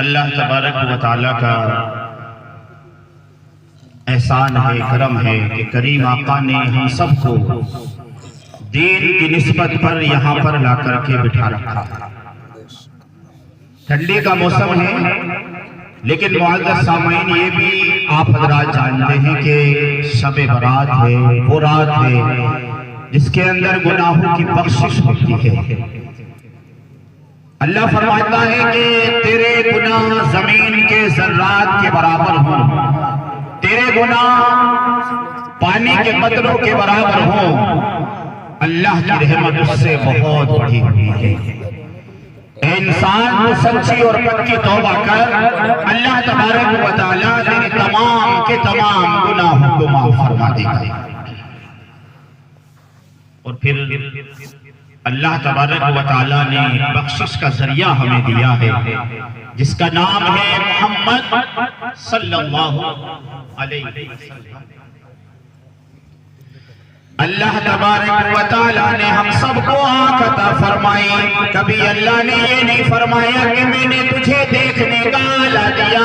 अल्लाह तबारक व तआला का एहसान है, करम है कि करीम आका ने हम सबको दीन की निस्बत पर यहाँ पर ला करके बिठा रखा। ठंडी का मौसम है, लेकिन मुअज़्ज़ज़ सामईन ये भी आप हज़रात जानते हैं कि शब बरात है, वो रात है जिसके अंदर गुनाहों की बख्शिश होती है। अल्लाह फरमाता है कि तेरे गुनाह जमीन के ज़र्रात के बराबर हों, तेरे गुनाह पानी के कतरों के बराबर हों, अल्लाह की रहमत उससे बहुत बड़ी होती है। इंसान को सच्ची और पक्की तौबा कर, अल्लाह तबारक व तआला तेरे तमाम के तमाम गुनाहों को माफ फरमा देगा। और फिर अल्लाह तबारक व तआला ने बख्शिश का जरिया हमें दिया है जिसका नाम है मोहम्मद सल्लल्लाहु अलैहि वसल्लम। अल्लाह तबारक व तआला ने हम सबको आँख अता फरमाई। कभी अल्लाह ने ये नहीं फरमाया कि मैंने तुझे देखने का आला दिया,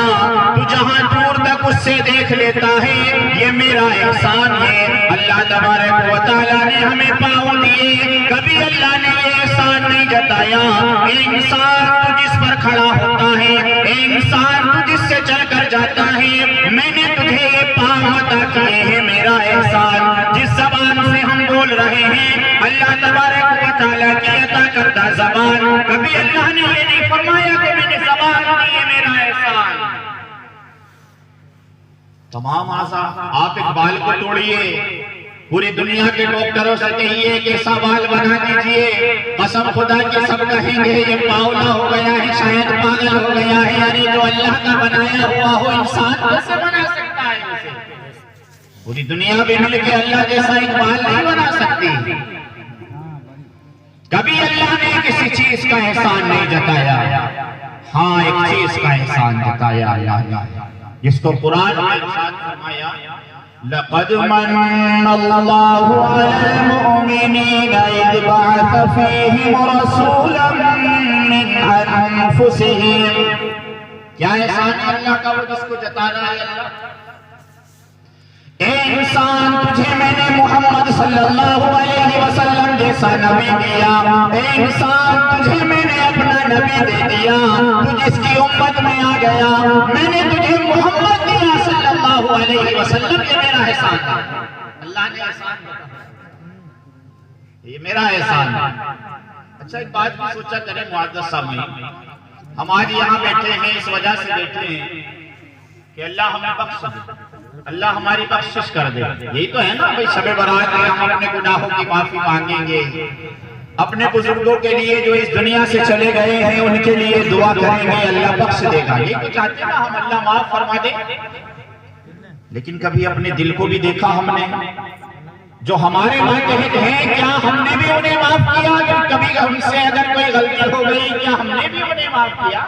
तू जहाँ दूर तक उससे देख लेता है, ये मेरा एहसान है। अल्लाह तबारक व तआला ने हमें पाँव दिए, कभी अल्लाह ने ये एहसान नहीं जताया। इंसान तू जिस पर खड़ा होता है, इंसान तू जिससे चल कर जाता है, मैंने तुझे ये पाँव अता किए हैं, मेरा एहसान। जिस जबान से हम बोल रहे हैं, अल्लाह तबारक व तआला की अता करता जबान, कभी अल्लाह ने ये नहीं फरमाया कि मैंने जबान दी है, मेरा एहसान। तमाम आज़ा आप एक बाल को तोड़िए, पूरी दुनिया के डॉक्टरों से कहिए कि ऐसा बाल बना दीजिए, कसम खुदा की सब कहेंगे ये पावला हो गया है, शायद पागल हो गया है। अरे जो अल्लाह का बनाया हुआ हो इंसान कैसे बना सकता है उसे? पूरी दुनिया भी मिल के अल्लाह जैसा एक बाल नहीं बना सकती। कभी अल्लाह ने किसी चीज का एहसान नहीं जताया। हाँ, एक चीज का एहसान जताया अल्लाह ने, जिसको कुरान में इरशाद फरमाया, लक़द मन्नल्लाहु अलल मुमिनीना इज़ बअथ फ़ीहिम रसूलन मिन अनफुसिहिम। क्या एहसान है अल्लाह का, वो जिसको जता रहा है अल्लाह। ए इंसान, तुझे मैंने मोहम्मद सल्लल्लाहु अलैहि वसल्लम जैसा नबी दिया। ए इंसान, तुझे मैंने अपना नबी दे दिया, तू जिसकी उम्मत में आ गया, मैंने तुझे मोहम्मद दिया सल्लल्लाहु अलैहि वसल्लम। ये मेरा एहसान है, अल्लाह ने एहसान दिया, ये मेरा एहसान है। अच्छा, एक बात भी सोचा करें मुअज़्ज़ज़ सामीन, हम आज यहाँ बैठे हैं इस वजह से बैठे हैं कि अल्लाह हमें बख्श दे, अल्लाह हमारी बख्शिश कर दे। यही तो है ना भाई, शबे बारात में हम अपने गुनाहों की माफी मांगेंगे, अपने बुजुर्गों के लिए जो इस दुनिया से चले गए हैं उनके लिए दुआ करेंगे, अल्लाह बख्श देगा। ये तो चाहते ना हम, अल्लाह माफ फरमा दे। लेकिन कभी अपने दिल को भी देखा हमने, जो हमारे मातहत हैं, क्या हमने भी उन्हें माफ किया? कभी हमसे अगर कोई गलती हो गई, क्या हमने भी उन्हें माफ किया?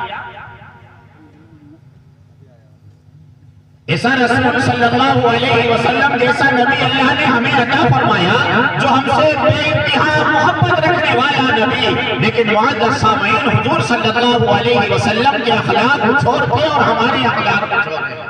ऐसा रसूल सल्लल्लाहु अलैहि वसल्लम जैसा नबी अल्लाह ने हमें अता फरमाया, जो हमसे बेइंतहा मोहब्बत रखने वाला नबी। लेकिन मुअज़्ज़ज़ सामीन, हुजूर सल्लल्लाहु अलैहि वसल्लम के अखलाक कुछ और थे और हमारे अखलाक कुछ और थे।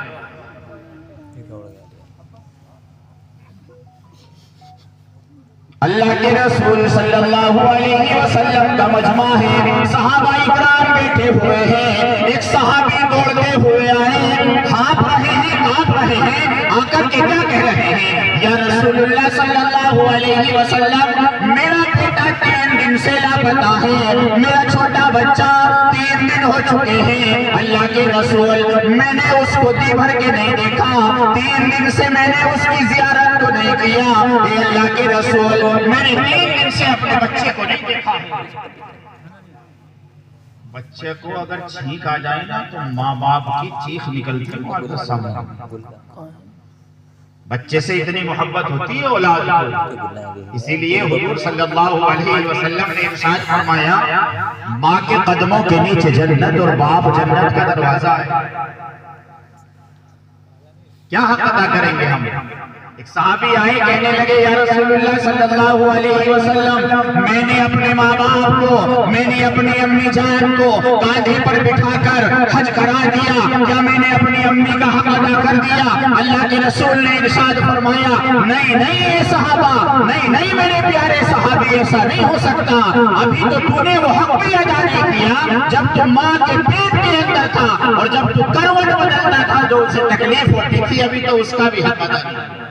अल्लाह के रसूल सल्लल्लाहु अलैहि वसल्लम का मजमा है, सहाबाए किराम बैठे हुए हैं। एक सहाबी दौड़ते हुए आए, कांप रहे हैं, कांप रहे हैं, आकर के क्या कह रहे हैं, या रसूलुल्लाह सल्लल्लाहु अलैहि वसल्लम, मेरा बेटा 3 दिन से लापता है, मेरा छोटा बच्चा 3 दिन हो चुके हैं। अल्लाह के रसूल, मैंने उसको दी भर के नहीं देखा, 3 दिन से मैंने उसकी जियारत को नहीं किया। अल्लाह के रसूल, मैंने 3 दिन से अपने बच्चे को नहीं देखा। बच्चे को अगर छींक आ जाए ना तो माँ बाप की चीख निकलती है। बच्चे से इतनी मोहब्बत होती है औलाद को। इसीलिए हुजूर सल्लल्लाहु अलैहि वसल्लम ने इरशाद फरमाया, माँ के कदमों के नीचे जन्नत और बाप जन्नत का दरवाजा है। क्या हक अदा करेंगे हम? एक सहाबी आए, कहने लगे, या रसूलुल्लाह सल्लल्लाहु अलैहि वसल्लम, मैंने अपने माँ बाप को, मैंने अपनी अम्मी जान को कांधे पर बिठाकर हज करा दिया, क्या मैंने अपनी अम्मी का हक अदा कर दिया? अल्लाह के रसूल ने इरशाद फरमाया, नहीं नहीं सहाबा, नहीं नहीं मेरे प्यारे सहाबी, ऐसा नहीं हो सकता। अभी तो तूने वो हक भी अदा नहीं किया जब तू माँ के पेट के अंदर था, और जब तू करवट बदलता था जो उसे तकलीफ होती थी, अभी तो उसका भी हक अदा नहीं।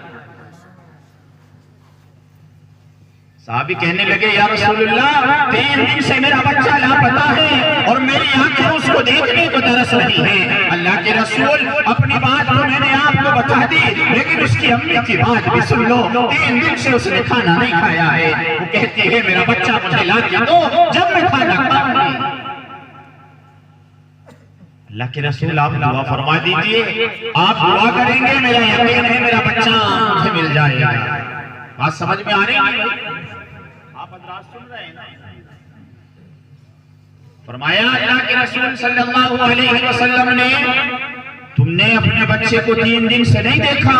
साहबी कहने लगे, या रसूलुल्लाह, 3 दिन से मेरा बच्चा लापता है और मेरी आंखें उसको देखने को तरस रही हैं। अल्लाह के रसूल, अपनी बात तो मैंने आपको बता दी, लेकिन उसकी अम्मी की बात भी सुन लो। 3 दिन से उसने खाना नहीं खाया है। वो कहती है, मेरा बच्चा मुझे ला के दो, जब मैं खाना खाऊंगी। अल्लाह के रसूल, आप दुआ फरमा दीजिए, आप दुआ करेंगे, मेरा यकीन है मेरा बच्चा मुझे मिल जाएगा। बात समझ में आ रही है? आप हज़रात सुन रहे हैं ना? फरमाया अल्लाह के रसूल सल्लल्लाहु अलैहि वसल्लम ने, तुमने अपने बच्चे को 3 दिन से नहीं देखा?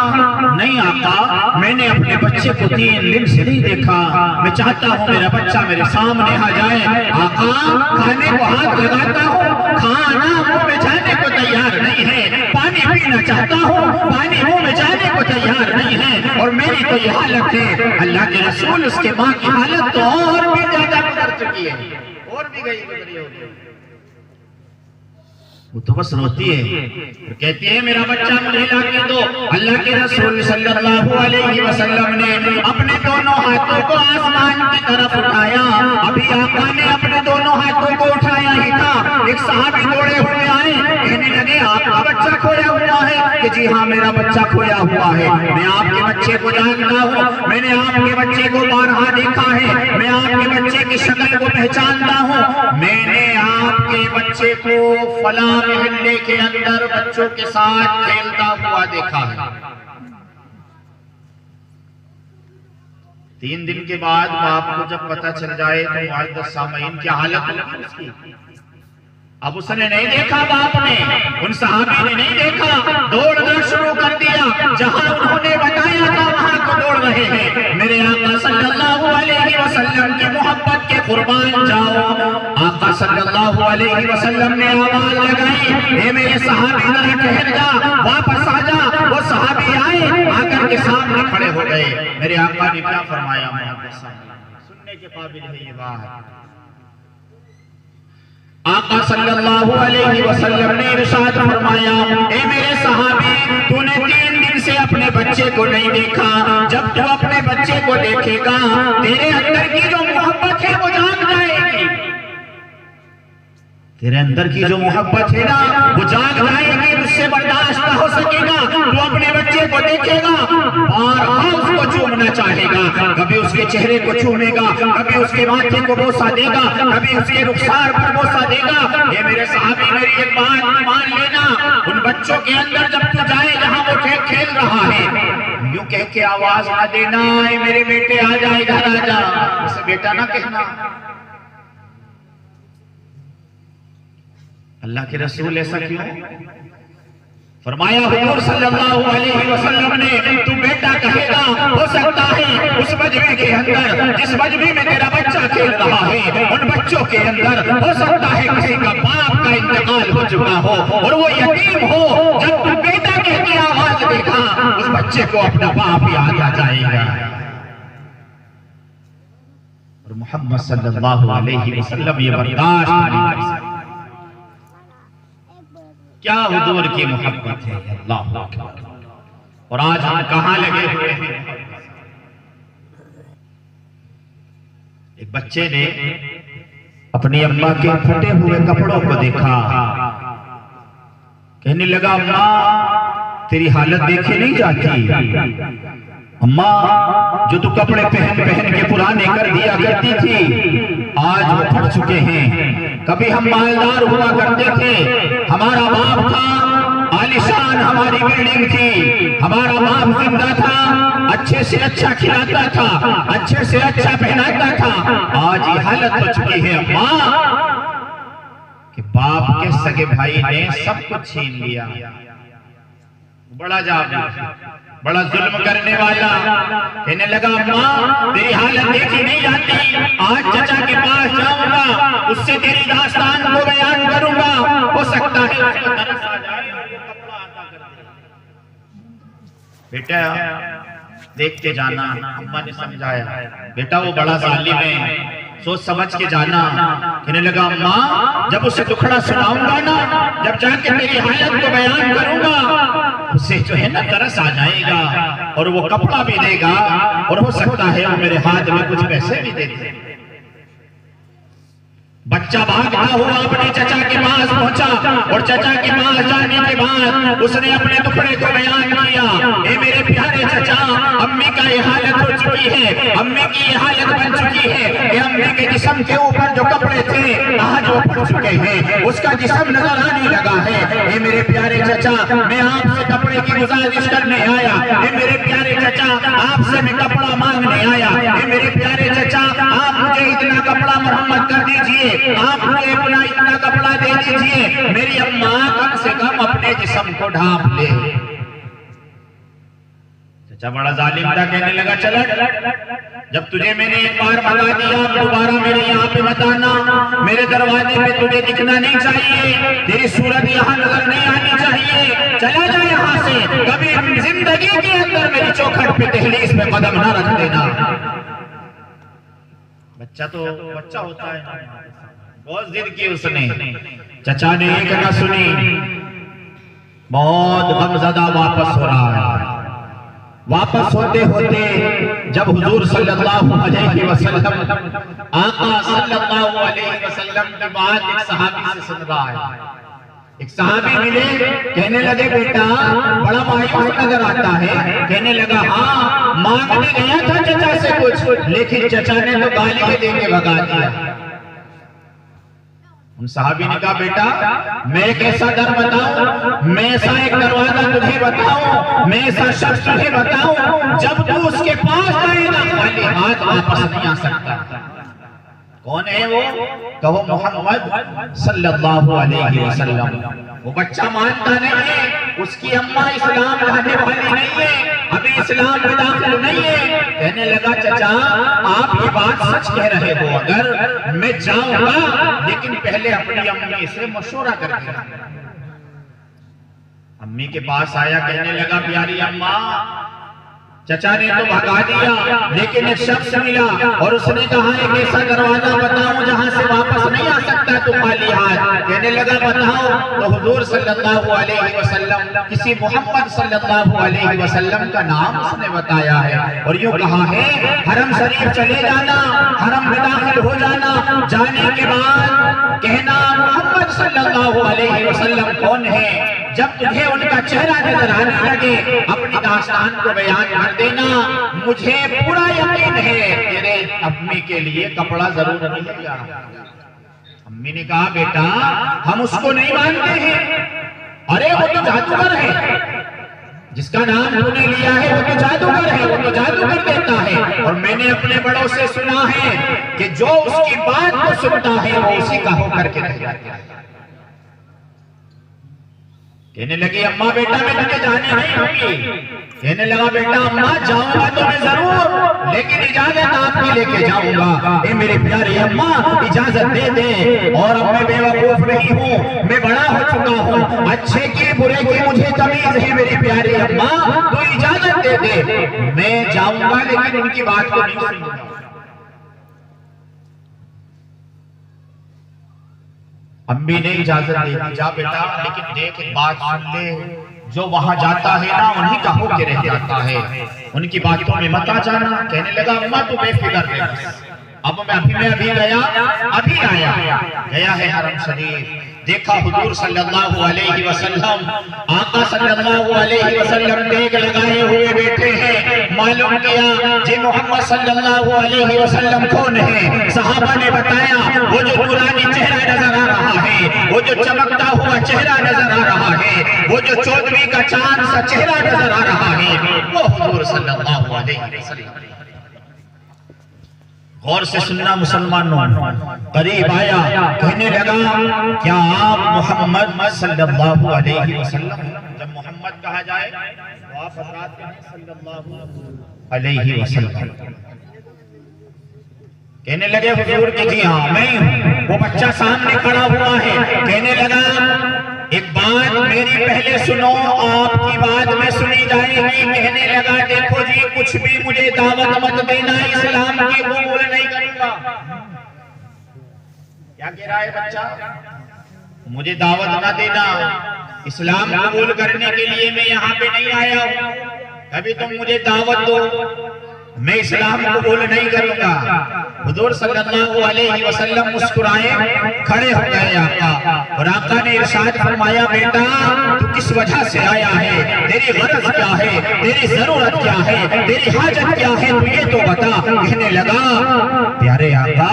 नहीं आका, मैंने अपने बच्चे को 3 दिन से नहीं देखा। मैं चाहता हूँ मेरा बच्चा मेरे सामने आ जाए। आका, खाने को हाथ लगाता हूँ, खाना मुंह में जाने को तैयार नहीं है। पानी पीना चाहता हूँ, पानी मुंह में जाने को तैयार नहीं है। और मेरी तो यह हालत है। अल्लाह के रसूल, उसके माँ की हालत तो और भी ज्यादा गुजर चुकी है, और भी गई गुजरी होगी। वो तो बस रोती है, कहती है मेरा बच्चा मुझे लाके दो। अल्लाह के रसूल सल्लल्लाहु अलैहि वसल्लम ने अपने दोनों हाथों को आसमान की तरफ उठाया। अभी आका ने अपने दोनों हाथों को उठाया ही था, एक सहाबी दौड़े हुए आए, कहने लगे आपका बच्चा खोया हुआ है? कि जी हाँ, मेरा बच्चा खोया हुआ है। मैं आपके बच्चे को जानता हूँ, मैंने आपके बच्चे को बारहा देखा है, मैं आपके बच्चे की शक्ल को पहचानता हूँ। मैंने आपके बच्चे को फला मोहल्ले के अंदर बच्चों के साथ खेलता हुआ देखा है। 3 दिन के बाद बाप को जब पता चल जाए तो मुअज़्ज़ज़ सामईन क्या हालत होगी उसकी। अब उसने नहीं देखा, बाप ने, उन सहाबी ने नहीं देखा, दौड़ना शुरू कर दिया। जहां उन्होंने बताया था वहां को दौड़ रहे हैं। मेरे आका सल्लल्लाहु अलैहि वसल्लम की मोहब्बत के कुर्बान जाओ। आका सल्लल्लाहु अलैहि वसल्लम ने आवाज लगाई, हे मेरे सहाबी जरा ठहर जा, वापस आ जा। वो सहाबी आए, आकर के सामने खड़े हो गए। मेरे आका ने क्या फरमाया, सुनने के काबिल है ये बात। आका सल्लल्लाहु अलैहि वसल्लम ने इरशाद फरमाया, ए मेरे सहाबी, तूने 3 दिन से अपने बच्चे को नहीं देखा। जब तू अपने बच्चे को देखेगा, तेरे अंदर की जो मोहब्बत है वो जाग जाएगी। तेरे अंदर की जो मोहब्बत है ना, वो जाग जाएगी, उससे बर्दाश्त ना हो सकेगा। तू अपने बच्चे को देखेगा, बारहा उसको चूमना चाहेगा, कभी उसके चेहरे को चूमेगा, कभी उसके माथे को बोसा देगा, कभी उसके रुखसार पर बोसा देगा। ये मेरे सहाबी, मेरी एक बात मान लेना, उन बच्चों के अंदर जब तू जाए जहां वो खेल रहा है, यूं कह के आवाज ना देना, मेरे बेटे आ जाए, घर आ जा, उसे बेटा ना कहना। अल्लाह के रसूल ऐसा क्यों फरमाया? हुजूर सल्लल्लाहु अलैहि वसल्लम ने, तू बेटा कहेगा, हो सकता है उस मजमे के अंदर, जिस मजमे में तेरा बच्चा खेल रहा है, उन बच्चों के अंदर हो सकता है किसी का बाप का इंतकाल हो चुका हो और वो यतीम हो। जब तू बेटा कह के आवाज देगा, उस बच्चे को अपना बाप याद आ जाएगा। और मोहम्मद सल्लल्लाहु अलैहि वसल्लम ये बर्दाश्त नहीं कर सकते। क्या हुजूर की मोहब्बत है, अल्लाह अकबर। और आज हम कहां लगे हुए हैं? एक बच्चे ने अपनी अम्मा के फटे हुए कपड़ों को देखा, कहने लगा, अम्मा तेरी हालत देखे नहीं जाती। अम्मा, जो तू कपड़े पहन पहन के पुराने कर दिया करती थी, आज वो फट चुके हैं। कभी हम मालदार हुआ करते थे, हमारा बाप था आलिशान, हमारी बिल्डिंग थी, हमारा बाप जिंदा था, अच्छे से अच्छा खिलाता था, अच्छे से अच्छा पहनाता था। आज ये हालत हो चुकी है अम्मा कि बाप के सगे भाई ने सब कुछ छीन लिया। बड़ा जाबिर, बड़ा जुल्म करने वाला, कहने लगा, अम्मा तेरी हालत देखी नहीं जाती, आज चचा के पास जाऊंगा, उससे तेरी दास्तान को बयान करूंगा, हो सकता है उसको तरस आ जाए और वो कपड़ा आता कर दे। बेटा देख के जाना, अम्मा ने समझाया, बेटा वो बड़ा जालिम है, सोच समझ के जाना। कहने लगा, अम्मा जब उसे दुखड़ा सुनाऊंगा ना, जब जाके तेरी हालत को बयान करूंगा, उसे जो है ना तरस आ जाएगा और वो कपड़ा भी देगा और हो सकता है वो मेरे हाथ में कुछ पैसे भी दे दे। बच्चा भागता हुआ अपने चचा के पास पहुंचा और चचा के पास जाने के बाद उसने अपने दुखड़े को बयान किया, ए मेरे प्यारे चचा, अम्मी का ये हालत हो चुकी है, अम्मी की ये हालत बन चुकी है कि अम्मी के जिस्म के ऊपर जो कपड़े थे आज वो फट चुके हैं, उसका जिस्म नजर आने लगा है। ए मेरे प्यारे चचा, मैं आपसे कपड़े की गुजारिश करने आया, ए मेरे प्यारे चचा, आपसे मैं कपड़ा मांगने आया, ए मेरे प्यारे चचा, आप मुझे इतना कपड़ा मरम्मत कर दीजिए, आप मुझे अपना इतना कपड़ा दे दीजिए। मेरी अम्मा कम से कम अपने जिस्म को ढांप ले। चचा बड़ा जालिम था, कहने लगा चल, जब तुझे मैंने एक बार बता दिया दोबारा मेरे यहाँ पे मत आना, मेरे दरवाजे पे तुझे दिखना नहीं चाहिए, तेरी सूरत यहाँ नजर नहीं आनी चाहिए, चला जा यहाँ से, कभी जिंदगी के अंदर मेरी चौखट पे दहलीज पे कदम ना रख देना। बच्चा तो बच्चा होता है, बहुत जिद की उसने। चचा ने एक ना सुनी, बहुत गमज़दा वापस हो रहा है। वापस होते होते जब हुजूर सल्लल्लाहु अलैहि वसल्लम आका सल्लल्लाहु अलैहि वसल्लम की बात एक सहाबी से सुन रहा है, एक सहाबी मिले, कहने लगे बेटा बड़ा मायूस नजर आता है। कहने लगा हाँ, मांगने गया था चचा से कुछ, लेकिन चचा ने तो गाली दे के भगा दिया। उन सहाबी ने कहा बेटा मैं एक ऐसा दर बताऊं, मैं ऐसा एक दरवाजा तुझे बताऊं, मैं ऐसा शख्स तुझे बताऊं, जब तू उसके पास जाएगा खाली हाथ वापस नहीं आ सकता। कौन है वो? कहो मोहम्मद सल्लल्लाहु अलैहि वसल्लम। वो बच्चा मानता नहीं है, उसकी अम्मा इस्लाम लाने वाली नहीं है, अभी इस्लाम में दाखिल नहीं है। कहने लगा चचा आप ये बात सच कह रहे हो, अगर मैं जाऊंगा लेकिन पहले अपनी अम्मी से मशवरा करके। अम्मी के पास आया, कहने लगा प्यारी अम्मा, चचा ने तो भगा दिया, लेकिन एक शख्स मिला और उसने कहा एक ऐसा दरवाजा बताऊं जहां से वापस नहीं आ सकता तू खाली हाथ। कहने लगा बताओ, तो हुजूर सल्लल्लाहु अलैहि वसल्लम, किसी मोहम्मद सल्लल्लाहु अलैहि वसल्लम का नाम उसने बताया है और यूं कहा है हरम शरीफ चले जाना, हरम में दाखिल हो जाना, जाने के बाद कहना मोहम्मद सल्लल्लाहु अलैहि वसल्लम कौन है, जब तुझे उनका चेहरा नजर आने लगे अपनी दास्तान को बयान कर देना, मुझे पूरा यकीन है तेरे अम्मी के लिए कपड़ा जरूर मिलेगा। अम्मी ने कहा बेटा हम उसको नहीं मानते हैं, अरे वो तो जादूगर है, जिसका नाम तूने लिया है वो तो जादूगर है, वो तो जादू कर देता है, और मैंने अपने बड़ों से सुना है कि जो उसकी बात को सुनता है वो उसी का होकर के रह जाता है। कहने लगी अम्मा बेटा मैं तुझे जाने नहीं दूंगी। कहने लगा बेटा अम्मा जाऊंगा तो मैं जरूर, लेकिन इजाजत आपकी लेके जाऊंगा। ए मेरी प्यारी अम्मा इजाजत दे दे, और अब मैं बेवकूफ नहीं हूँ, मैं बड़ा हो चुका हूँ, अच्छे की बुरे की मुझे तमीज है मेरी प्यारी अम्मा, तो इजाजत दे दे, मैं जाऊंगा लेकिन उनकी बात को नहीं सुनूंगा। अम्मी ने इजाजत दी, जा बेटा, लेकिन देख एक बात सुन ले, जो वहां जाता है ना उन्हीं का होके रह जाता है, उनकी बातों में मत आ जाना। कहने लगा अम्मा तू बेफिक्र रह, अब मैं अभी गया अभी आया, गया है हरम शरीफ, देखा हुजूर सल्लल्लाहु अलैहि वसल्लम, आका सल्लल्लाहु अलैहि वसल्लम टेक लगाए हुए बैठे हैं। मालूम किया जी मोहम्मद सल्लल्लाहु अलैहि वसल्लम कौन है। सहाबा ने बताया वो जो नूरानी चेहरा नजर आ रहा है, वो जो चमकता हुआ चेहरा नजर आ रहा है, वो जो चौदहवीं का चांद सा चेहरा नजर आ रहा है, वो हुजूर सल्लल्लाहु अलैहि वसल्लम। गौर से सुनना मुसलमानों, करीब आया, कहने लगा क्या आप मोहम्मद सल्लल्लाहु अलैहि वसल्लम, जब मोहम्मद कहा जाए तो आप हज़रात कहें सल्लल्लाहु अलैहि वसल्लम। कहने लगे हुजूर की जी हाँ मैं हूँ। वो बच्चा सामने खड़ा हुआ है, कहने लगा एक बात मेरी पहले सुनो, आपकी बात में सुनी जाएगी। कहने लगा देखो जी कुछ भी मुझे दावत मत देना, इस्लाम की कबूल नहीं करूंगा। क्या कह रहा है बच्चा? मुझे दावत ना देना, इस्लाम कबूल करने के लिए मैं यहाँ पे नहीं आया हूँ, कभी तुम मुझे दावत दो, मैं इस्लाम कबूल नहीं करूंगा। हुजूर सल्लल्लाहु अलैहि वसल्लम मुस्कुराए, खड़े हो गए आका, और आका ने इरशाद फरमाया बेटा तू किस वजह से आया है, तेरी गरज क्या है, तेरी जरूरत क्या है, तेरी हाजत क्या है, तू ये तो बता। कहने लगा प्यारे आका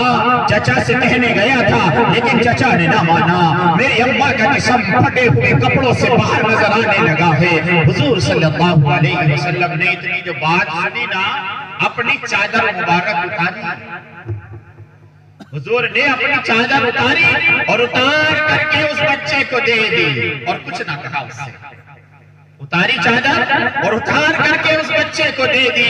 चचा से कहने गया था लेकिन चचा ने ना माना, मेरी अम्मा का जिस्म फटे हुए कपड़ों से बाहर नजर आने लगा है। हुजूर सल्लल्लाहु अलैहि वसल्लम ने इतनी जो बात सुनी ना, अपनी चादर मुबारक उठा दी, हुजूर ने अपनी चादर उतारी और उतार करके उस बच्चे को दे दी और कुछ ना कहा उससे। उतारी चादर और उतार करके उस बच्चे को दे दी।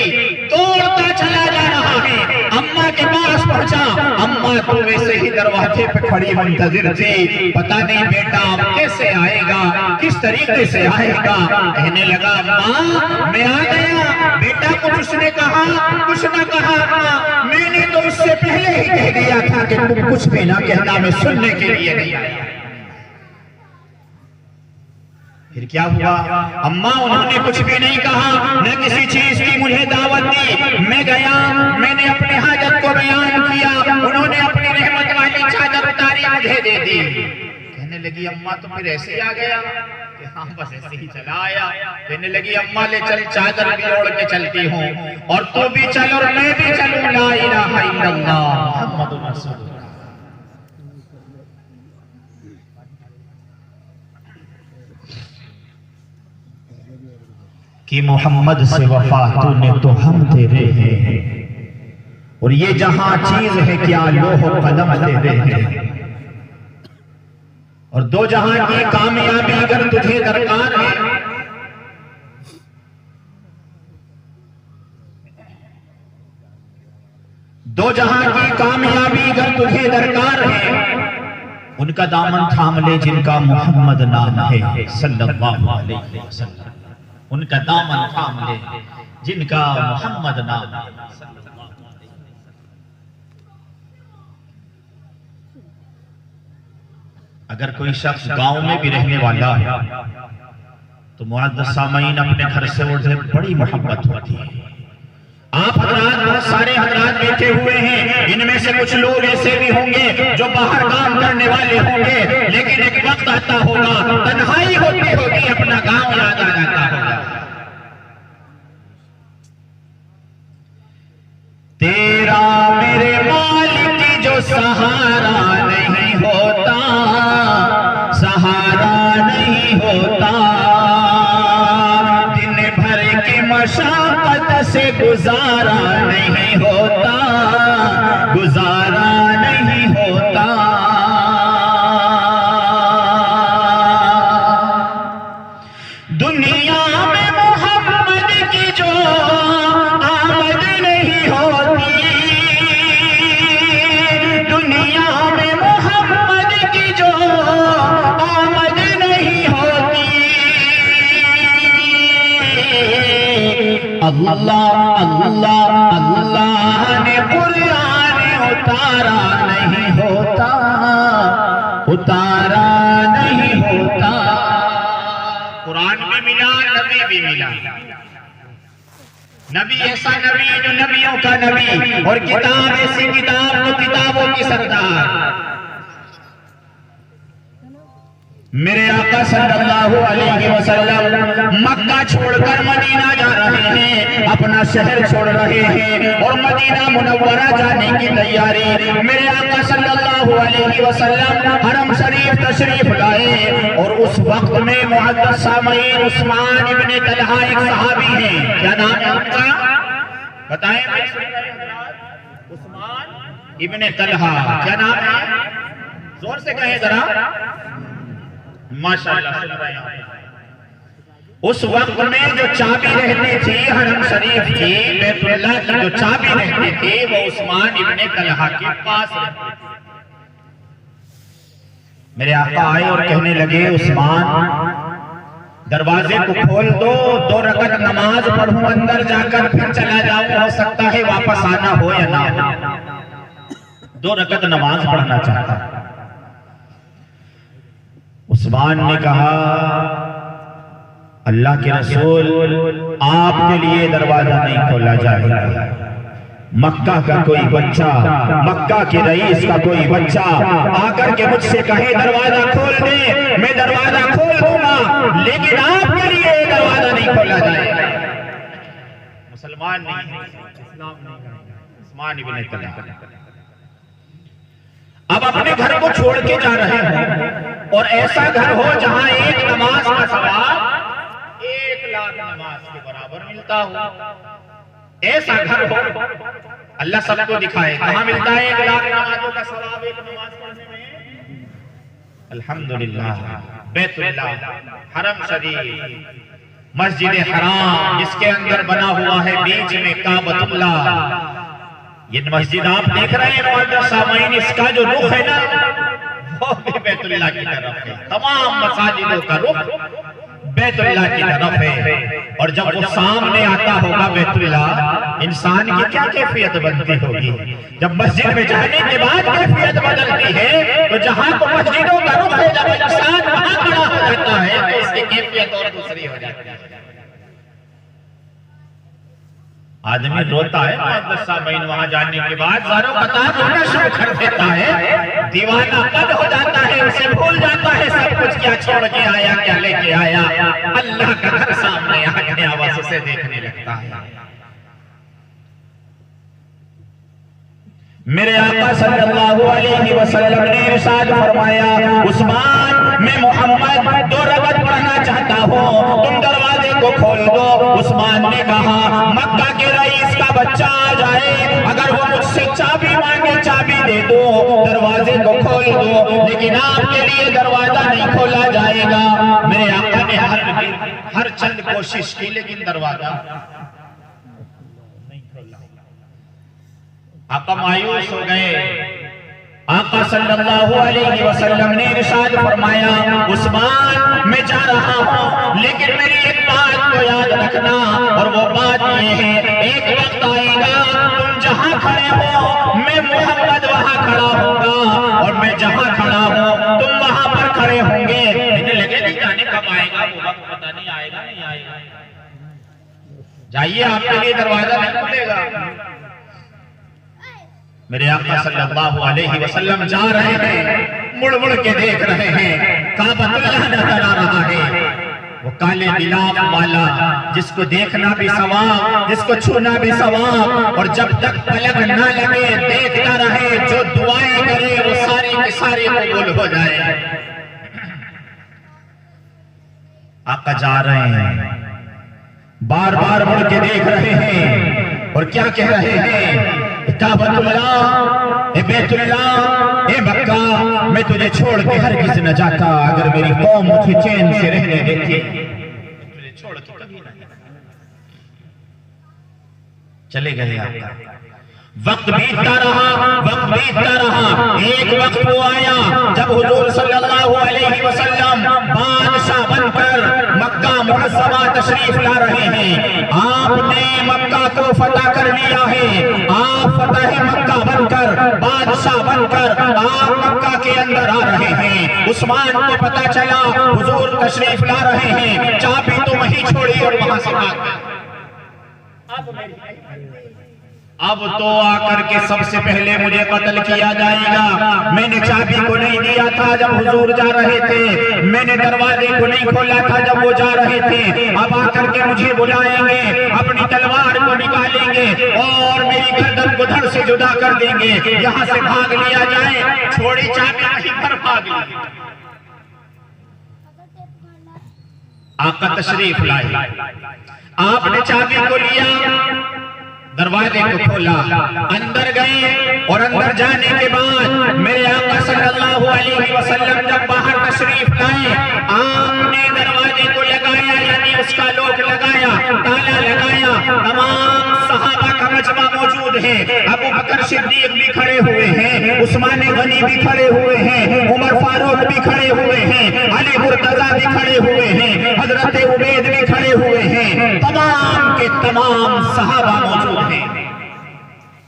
तोड़ता चला जा रहा है, अम्मा के पास पहुंचा। अम्मा तो वैसे ही दरवाजे पे खड़ी मुंतजिर थी, पता नहीं बेटा अब कैसे आएगा, किस तरीके से आएगा। कहने लगा माँ मैं आ गया। बेटा कुछ उसने कहा, कुछ ना कहा। मैंने तो उससे पहले ही कह दिया था कि तुम कुछ भी ना कहना, मैं सुनने के लिए नहीं आया। फिर क्या हुआ? अम्मा उन्होंने कुछ भी नहीं कहा, न किसी चीज की मुझे दावत दी। मैं गया, मैंने अपने हाजत को बयान किया, उन्होंने अपनी रहमत वाली चादर उतारी मुझे दे दी। कहने लगी अम्मा तो फिर ऐसे ही आ गया? हाँ बस ऐसे ही चला आया। कहने लगी अम्मा ले चल, चादर भी ओढ़ के चलती हूँ और तू भी चल और मैं भी चलूं। ला इलाहा इल्लल्लाह मुहम्मदुर रसूलुल्लाह। कि मोहम्मद से वफा तूने तो हम तेरे हैं, और ये जहां चीज है क्या लोह कलम तेरे हैं। और दो जहां की कामयाबी अगर तुझे दरकार है, दो जहां की कामयाबी अगर तुझे दरकार है, उनका दामन थाम ले जिनका मोहम्मद नाम है सल्लल्लाहु अलैहि वसल्लम। उनका दामन थाम ले जिनका मोहम्मद नाम है। अगर कोई शख्स गांव में भी रहने वाला है तो मुअज़्ज़ज़ सामीन अपने घर से उठे बड़ी मोहब्बत होती है। आप हजरात, बहुत सारे हजरात बैठे हुए हैं, इनमें से कुछ लोग ऐसे भी होंगे जो बाहर काम करने वाले होंगे, लेकिन एक वक्त आता होगा, तन्हाई होती होगी, अपना गांव याद आ जाता होगा। तेरा मेरे मालिक जो सहारा नहीं होता, सहारा नहीं होता, दिन भर की मशाक़त से गुजारा नहीं होता, गुजारा नहीं होता। दुनिया में मोहम्मद की जो आमद नहीं होती, दुनिया में मोहम्मद की जो आमद नहीं होती, अल्लाह अल्लाह अल्लाह ने कुरान उतारा नहीं होता, उतारा नहीं होता। कुरान भी मिला, नबी भी मिला। नबी ऐसा नबी जो नबियों का नबी, और किताब ऐसी किताब जो किताबों की सरदार। मेरे आका सल्लल्लाहु अलैहि वसल्लम मक्का छोड़कर मदीना जा रहे हैं, अपना शहर छोड़ रहे हैं और मदीना मुनव्वरा जाने की तैयारी। मेरे आका सल्लल्लाहु अलैहि वसल्लम हरम शरीफ तशरीफ लाए और उस वक्त में मुअज़्ज़ज़ सामीन उस्मान इब्ने तलहा एक सहाबी हैं। क्या नाम है उनका? बताएं। उस्मान इब्ने तलहा। क्या नाम है? जोर से कहें जरा। माशाअल्लाह सुन रहे हैं। उस वक्त में जो चाबी रहती थी हरम शरीफ की, बैतुल्लाह की जो चाबी रहती थी, वो उस्मान इब्ने तलहा के पास रहती थी। मेरे आका आए और कहने लगे उस्मान दरवाजे को खोल दो, 2 रकअत नमाज पढ़ूं, अंदर जाकर फिर चला जाऊं, हो सकता है वापस आना हो या ना हो। 2 रकअत नमाज पढ़ना चाहता। उस्मान ने कहा अल्लाह के रसूल, आपके लिए दरवाजा नहीं खोला जाएगा। मक्का का कोई बच्चा, मक्का के रईस का कोई बच्चा आकर के मुझसे कहे दरवाजा खोल दे, मैं दरवाजा खोल दूंगा, लेकिन आपके लिए दरवाजा नहीं खोला जाएगा। मुसलमान नहीं, इस्लाम नहीं। उस्मान इब्ने तलहा अब अपने घर को छोड़ के जा रहे हैं, और ऐसा घर हो जहां एक नमाज का सवाब 1 लाख नमाज के बराबर मिलता हो। ऐसा घर हो, अल्लाह सबको दिखाए। कहाँ मिलता है 1 लाख नमाजों का सवाब एक नमाज पढ़ने में? अल्हम्दुलिल्लाह, बैतुल्लाह, हरम शरीफ, मस्जिद हराम जिसके अंदर बना हुआ है बीच में काबतुल्लाह। ये मस्जिद आप देख रहे हैं मुअज़्ज़ज़ सामीन, इसका जो रुख है ना वो भी बैतुल्लाह की तरफ है। तमाम मसाजिदों का रुख बैतुल्लाह की तरफ है। और जब वो सामने आता होगा बैतुल्लाह, इंसान की क्या कैफियत बनती होगी? जब मस्जिद में जाने के बाद कैफियत बदलती है, तो जहां को मस्जिदों का रुख है, जब इंसान वहां खड़ा हो जाता है तो उसकी कैफियत और दूसरी हो जाती है। आदमी रोता है मुअज़्ज़ज़ सामीन वहां जाने के बाद, ज़ारो कतार रोना शुरू कर देता है, दीवाना कद हो जाता है, उसे भूल जाता है सब कुछ, क्या छोड़ के आया क्या लेके आया। अल्लाह का घर सामने आ गया, बस उसे देखने लगता है। मेरे आका सल्लल्लाहु अलैहि वसल्लम ने इरशाद फरमाया, उस्मान मैं मोहम्मद 2 रकात पढ़ना चाहता हूँ, तुम दरवाजे को खोल दो। उस्मान ने कहा, मक्का के रईस का बच्चा आ जाए, अगर वो मुझसे चाबी मांगे चाबी दे दो, दरवाजे को खोल दो, लेकिन आपके लिए दरवाजा नहीं खोला जाएगा। मेरे आका ने हर चंद कोशिश की, लेकिन दरवाजा नहीं खोला। आका मायूस हो गए। आका सल्लल्लाहु अलैहि वसल्लम ने इरशाद फरमाया, उस्मान मैं जा रहा हूँ, लेकिन मेरी एक बात को याद रखना, और वो बात ये है, एक वक्त आएगा तुम जहाँ खड़े हो मैं मोहम्मद वहाँ खड़ा होगा, और मैं जहाँ खड़ा हूँ तुम वहाँ पर खड़े होंगे। मुझे लगे नहीं जाने कब आएगा वो वक्त, पता नहीं आएगा नहीं आएगा। जाइए, आपके लिए दरवाजा नहीं खुलेगा। मेरे आका सल्लल्लाहु अलैहि वसल्लम जा रहे हैं, मुड़ मुड़ के देख रहे हैं, काबतुल्लाह नजर आ रहा है, वो काले गिलाफ वाला, जिसको देखना भी सवाब, जिसको छूना भी सवाब, और जब तक पलक ना लगे देखता रहे, जो दुआएं करे वो सारी की सारी कबूल हो जाए। आका जा रहे हैं, बार बार मुड़ के देख रहे हैं, और क्या कह रहे हैं, काबतुल्लाह, ए बैतुल्लाह, ए मक्का, मैं तुझे छोड़ के हरगिज़ न जाता, अगर मेरी कौम मुझे चैन से रहने देती, तुझे छोड़ के कभी नहीं। चले गए आका। वक्त बीतता रहा। एक वक्त वो आया जब हुजूर सल्लल्लाहु अलैहि वसल्लम बादशाह बनकर मक्का मुअज़्ज़मा तशरीफ ला रहे हैं। आपने मक्का को फतह कर लिया है। आप फतह मक्का बनकर, बादशाह बनकर आप मक्का के अंदर आ रहे हैं। उस्मान को पता चला हुजूर तशरीफ ला रहे हैं, चाबी तो वहीं छोड़ी और वहां से भाग गए। अब तो आकर के सबसे पहले मुझे कत्ल किया जाएगा। मैंने चाबी को नहीं दिया था जब हुजूर जा रहे थे, मैंने दरवाजे को नहीं खोला था जब वो जा रहे थे। अब आकर के मुझे बुलाएंगे, अपनी तलवार को निकालेंगे और मेरी गर्दन को धड़ से जुदा कर देंगे। यहाँ से भाग लिया जाए, छोड़ी चाबी कहीं पर भाग ली। आका तशरीफ लाए, आपने चाबी को लिया, दरवाजे को खोला, अंदर गए और अंदर जाने के बाद मेरे आका सल्लल्लाहु अलैहि वसल्लम जब बाहर तशरीफ लाए, आपने दरवाजे को लगाया, यानी उसका लॉक लगाया, ताला लगाया। तमाम सहाबा का मजमा मौजूद है। अबू बकर सिद्दीक भी खड़े हुए हैं, उस्मान गनी भी खड़े हुए हैं, उमर फारूक भी खड़े हुए हैं, अली मुर्तजा भी खड़े हुए हैं, हजरत उबैद भी खड़े हुए हैं। तमाम के तमाम सहाबा मौजूद हैं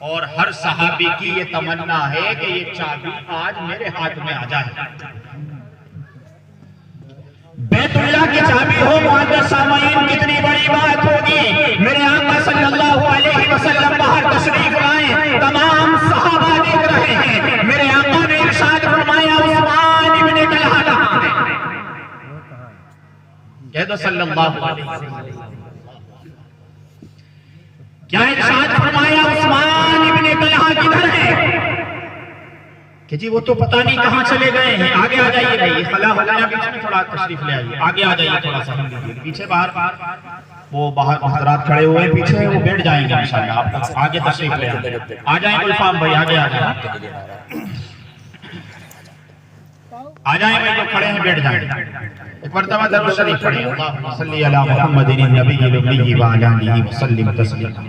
और हर सहाबी की ये तमन्ना है कि ये चाबी आज मेरे हाथ में आ जाए। बैतुल्लाह की चाबी हो मुअज़्ज़ज़ सामीन, कितनी बड़ी बात होगी। मेरे आका सल्लल्लाहु अलैहि वसल्लम बाहर तशरीफ लाए, तमाम सहाबा देख रहे हैं। मेरे आका ने इरशाद फरमाया, उस्मान इब्न तलहा कहां है? कह दो सल्लल्लाहु अलैहि वसल्लम। क्या इरशाद फरमाया, उस्मान इब्न तलहा किधर है? कि जी वो तो पता नहीं कहां चले गए हैं। आगे आ जाइए, ये खला हो गया बीच में, थोड़ा तशरीफ ले आइए, आगे आ जाइए, थोड़ा सा पीछे बाहर। वो बाहर हजरात खड़े हुए हैं पीछे, वो बैठ जाएंगे इंशाल्लाह। आप आगे तशरीफ ले आ जाएं गुलफाम भाई, आगे आ जाए, आ जाएं भाई, जो खड़े हैं बैठ जाएं। एक मरतबा दरूद शरीफ पढ़ें, अल्लाहुम्मा सल्ली अला मुहम्मदिन नबिय्यिल उम्मी व अला आलिहि वसल्लम तस्लीमा।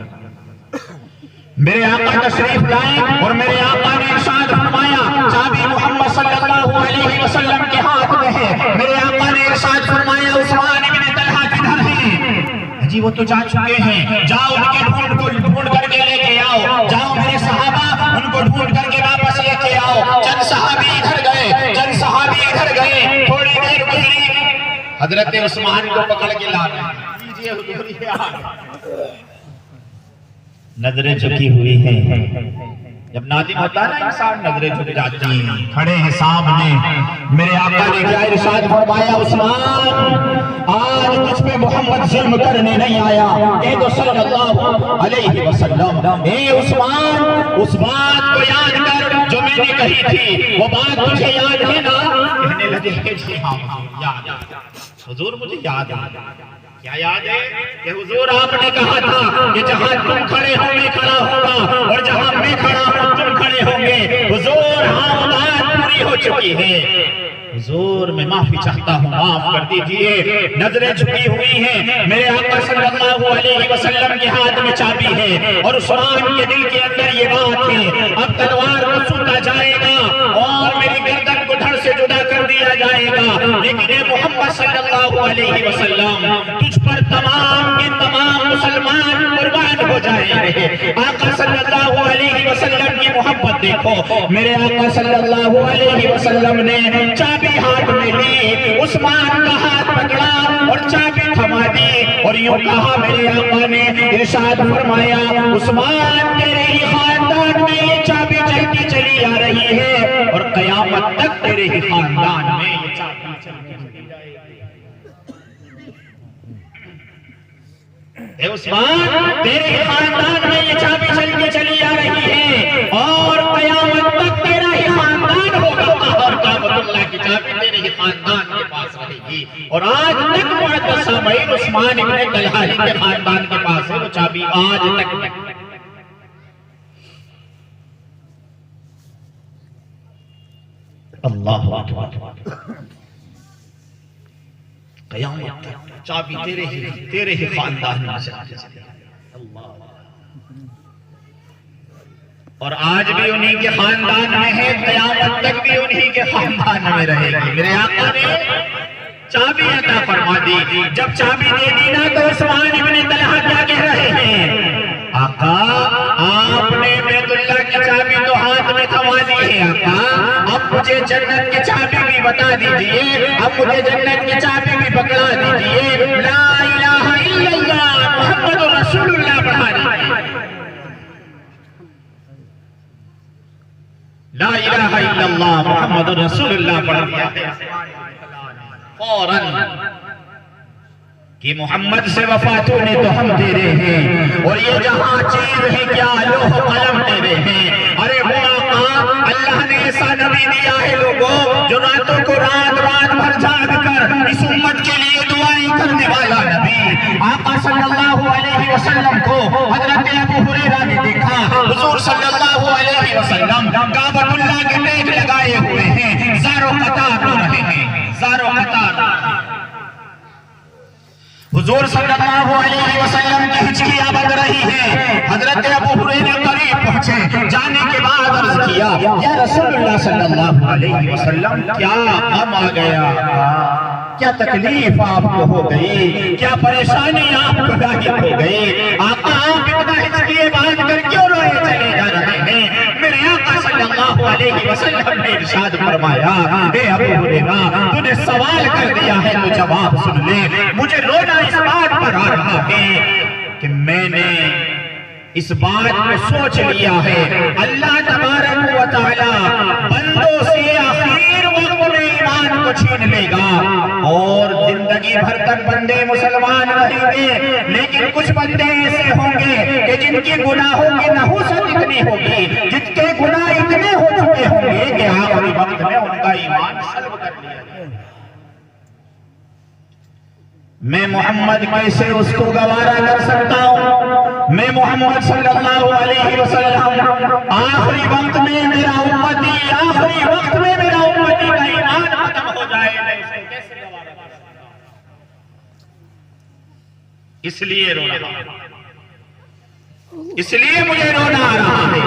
मेरे आका तशरीफ लाए और मेरे आका ने इरशाद फरमाया, चाबी मोहम्मद सल्लल्लाहु अलैहि वसल्लम के हाथ में है। मेरे आका ने इरशाद फरमाया, उस्मान इब्न तलहा किधर हैं? जी वो तो जा चुके हैं, जाओ उनके ढूंढ करके लेके आओ। जाओ मेरे सहाबा, उनको ढूंढ करके वापस लेके आओ। चंद सहाबी इधर गए, चंद सहाबी इधर गए, थोड़ी देर गुजरी, हजरत उस्मान को पकड़ के ला रहे हैं। लीजिए हुजूर, ये आ गए। नजरें झुकी हुई हैं। जब नादिम होता है ना इंसान, नजरें झुक जाती हैं। खड़े हैं सामने, मेरे आका ने क्या इरशाद फरमाया, उस्मान आज तुझ पे मोहम्मद जुल्म करने नहीं आया। ए तो सल्लल्लाहु अलैहि वसल्लम, ए उस्मान, उस बात को याद कर जो मैंने कही थी, वो बात तुझे याद है ना? कहने लगे जी हाँ याद है हुजूर, मुझे याद है। क्या याद है? कि हुजूर आपने कहा था कि जहां तुम खड़े हो मैं खड़ा होगा, और जहां मैं खड़ा हूं तुम खड़े होंगे। हुजूर हाँ बात पूरी हो चुकी है। हुजूर मैं माफी चाहता हूँ, माफ कर दीजिए। नजरें झुकी हुई हैं। मेरे आका सल्लल्लाहु अलैहि वसल्लम के हाथ में चाबी है और उस्मान के दिल के अंदर ये बात है, अब तलवार को सूता जाएगा और मेरी गर्दन को धड़ से जुदा कर दिया जाएगा। लेकिन ये मोहम्मद सल्लल्लाहु अलैहि वसल्लम, तुझ पर तमाम के तमाम मुसलमान कुर्बान हो जाएंगे। आका सल्लल्लाहु अलैहि वसल्लम की मोहब्बत देखो। मेरे आका सल्लल्लाहु अलैहि वसल्लम ने चाबी हाथ में ली, उस्मान का हाथ पकड़ा और चाबी थमा दी और यूं कहा, मेरे आका ने इरशाद फरमाया, उस्मान तेरे ही खानदान में ये चाबी चलती चली आ रही है और कयामत तक तेरे ही खानदान में ये चाबी चलती चली जाएगी। उस्मान तेरे ही खानदान में ये चाबी चलती चली आ रही है और कयामत तक तेरा ही खानदान होगा और काबतुल्लाह की चाबी तेरे ही खानदान के पास रहेगी। और आज तक मुअत्तसमीन उस्मान इब्न तलहा के खानदान के पास है वो चाबी, आज तक। अल्लाह कयामत तक चाबी तेरे ही खानदान में से। और आज भी उन्हीं के खानदान में है, कयामत तक भी उन्हीं के खानदान में रहेगी। मेरे आका ने चाबी अता फरमा दी। जब चाबी दे दी ना तो उस्मान इब्न तलहा क्या कह रहे हैं, आका आपने बैतुल्लाह की चाबी तो हाथ में थमा दी है आका, अब मुझे जन्नत की चाबी भी बता दीजिए, अब मुझे जन्नत की चाबी भी पकड़ा दीजिए। ला इलाहा इल्लल्लाह मुहम्मदुर रसूलुल्लाह पढ़ा दीजिए। ला इलाहा इल्लल्लाह मुहम्मदुर रसूलुल्लाह पढ़ दिया फौरन कि मोहम्मद से वफा तूने तो हम तेरे हैं और ये जहां चीज है क्या लोह कलम तेरे हैं। अरे वो आका, अल्लाह ने ऐसा नबी दिया है लोगों जो रातों को रात भर जाग कर इस उम्मत के लिए दुआएं करने वाला नबी। आका सल्लल्लाहु अलैहि वसल्लम को हजरत अबू हुरैरा ने देखा, हुजूर सल्लल्लाहु अलैहि वसल्लम काबतुल्लाह के मेघ लगाए हुए हैं, ज़ारो कतार रो रहे हैं, ज़ारो कतार। हुजूर सल्लल्लाहु अलैहि वसल्लम की हिचकियां बज रही हैं। हजरत अबू हुरैरा करीब पहुंचे, जाने के बाद अर्ज किया, या रसूलुल्लाह सल्लल्लाहु अलैहि वसल्लम क्या गम आ गया, क्या तकलीफ आपको हो गई, क्या परेशानी आपको लाहिक हो गई? आका आप इतना हिचकिए बांध कर क्यों रोए चले जा रहे हैं? मेरे आका सल्लल्लाहु अलैहि वसल्लम ने इरशाद फरमाया, ए अबू हुरैरा तूने सवाल कर दिया है तो जवाब सुन ले। मुझे रोना इस बात पर आ रहा है कि मैंने इस बात को सोच लिया है, अल्लाह तबारक व तआला बंदों से आखिर वक्त में ईमान को छीन लेगा और जिंदगी भर तक बंदे मुसलमान रहेंगे, लेकिन कुछ बंदे ऐसे होंगे कि जिनकी गुनाहों की नहुसत इतनी होगी, जिनके गुनाह इतने हो चुके होंगे कि आखिरी वक्त में उनका ईमान सल्ब कर लिया जाएगा। मैं मोहम्मद कैसे उसको गवारा कर सकता हूँ। मैं मोहम्मद सल्लल्लाहु अलैहि वसल्लम आखिरी वक्त में मेरा उम्मती, आखिरी वक्त में मेरा उम्मती का ईमान खत्म हो जाए, मैं उसको कैसे गवारा कर सकता हूँ। इसलिए रो रहा हूं, इसलिए मुझे रोना आ रहा है।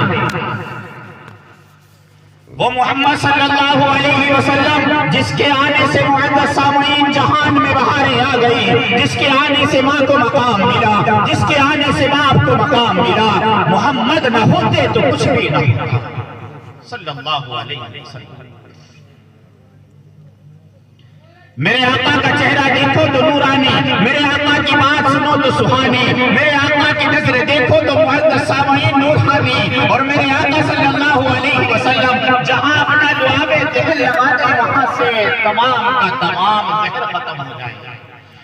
वो मोहम्मद सल्लल्लाहु अलैहि वसल्लम जिसके आने से मुअद्दस सामईन जहान में बहारें आ गई, जिसके आने से माँ को मकाम मिला, जिसके आने से बाप को मकाम मिला। मोहम्मद न होते तो कुछ भी न होता सल्लल्लाहु अलैहि वसल्लम। मेरे आका का चेहरा देखो तो नूरानी, मेरे आका की बात सुनो तो सुहानी, मेरे आका की नजर देखो तो मुअद्दस सामईन नूरानी। और मेरे आका सल्लल्लाहु अलैहि वसल्लम जहां अपना दुआवे दिल लगाते वहां से तमाम का तमाम जहर खत्म हो जाएगा।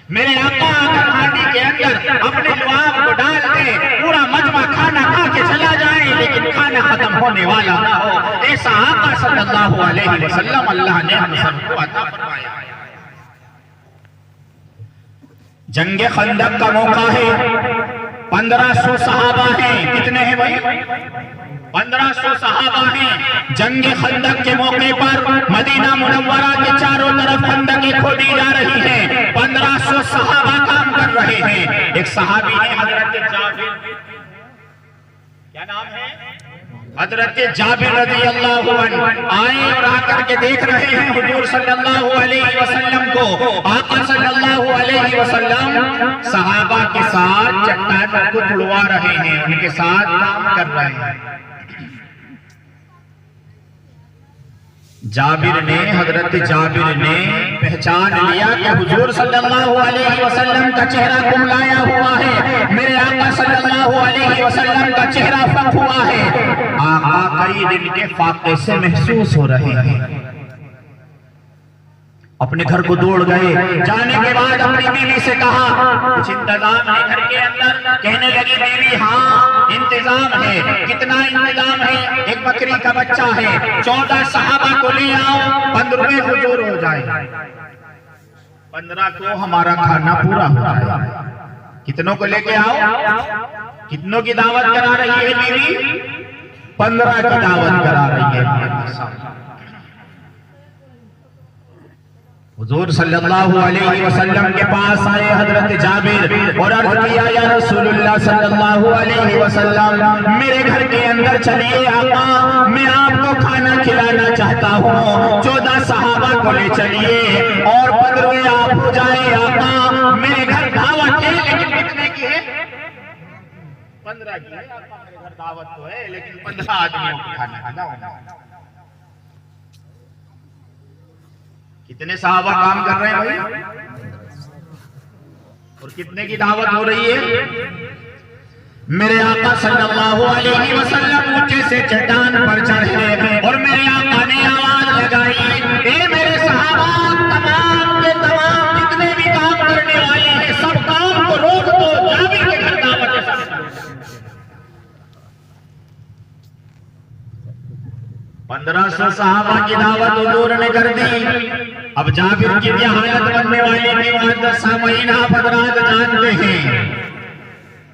मेरे आका अगर हांडी के अंदर अपने लुआब को डाल दे, पूरा मजमा खाना खा के चला जाए, लेकिन खाना खत्म होने वाला ना हो, ऐसा आका सल्लल्लाहु अलैहि वसल्लम अल्लाह ने हम सबको अता फरमाया। जंगे खंदक का मौका है, 1500 सहाबा हैं। कितने हैं भाई? 1500 सहाबा हैं। जंगे खंदक के मौके पर मदीना मुनव्वरा के चारों तरफ खंदकें खोदी जा रही हैं। 1500 सहाबा काम कर रहे हैं। एक सहाबी है हजरत जाबिर, क्या नाम है? हजरत जाबिर रज़ी अल्लाहु अन्हु आए और आकर के देख रहे हैं हुजूर सल्लल्लाहु अलैहि वसल्लम को। आका सल्लल्लाहु अलैहि वसल्लम सहाबा के साथ चट्टानों को तुड़वा रहे हैं, उनके साथ काम कर रहे हैं। हजरत जाबिर ने पहचान लिया कि हुजूर सल्लल्लाहु अलैहि वसल्लम का चेहरा कुमलाया हुआ है, मेरे आका सल्लल्लाहु अलैहि वसल्लम का चेहरा फक हुआ है। आका कई दिन के फाके से महसूस हो रहे हैं। अपने घर को दौड़ गए। जाने के बाद अपनी बीवी से कहा कुछ इंतजाम है घर के अंदर? कहने लगी बीवी हाँ इंतजाम है। कितना इंतजाम है? एक बकरी का बच्चा है, 14 सहाबा को ले आओ, 15वें हुजूर हो जाए, 15 को हमारा खाना पूरा हो जाए। कितनों को लेके आओ? कितनों की दावत करा रही है बीवी? 15 की दावत करा रही है। हुजूर सल्लल्लाहु अलैहि वसल्लम के पास आए हजरत जाबिर और अर्ज किया या रसूलुल्लाह सल्लल्लाहु अलैहि वसल्लम मेरे घर के अंदर चलिए आका, मैं आपको खाना खिलाना चाहता हूँ। 14 सहाबा को ले चलिए और 15वें आप हो जाए आका। मेरे घर दावत है लेकिन कितने की है? 15 की है। मेरे घर दावत तो है लेकिन 15 आदमियों को खाना खिलाओ। कितने सहाबा काम कर रहे हैं भाई? और कितने की दावत हो रही है? मेरे आका सल्लल्लाहु अलैहि वसल्लम ऊंचे से चट्टान पर चढ़े और मेरे आका ने आवाज लगाई, ए मेरे सहाबा, तमाम के तमाम जितने भी काम करने वाले हैं सब काम को रोक दो, जाबिर के घर दावत है। 1500 सहाबा की दावत हुजूर ने कर दी। अब जाबिर की क्या हालत बनने वाली थी मुअद्दस सामईन आप हज़रात जानते हैं।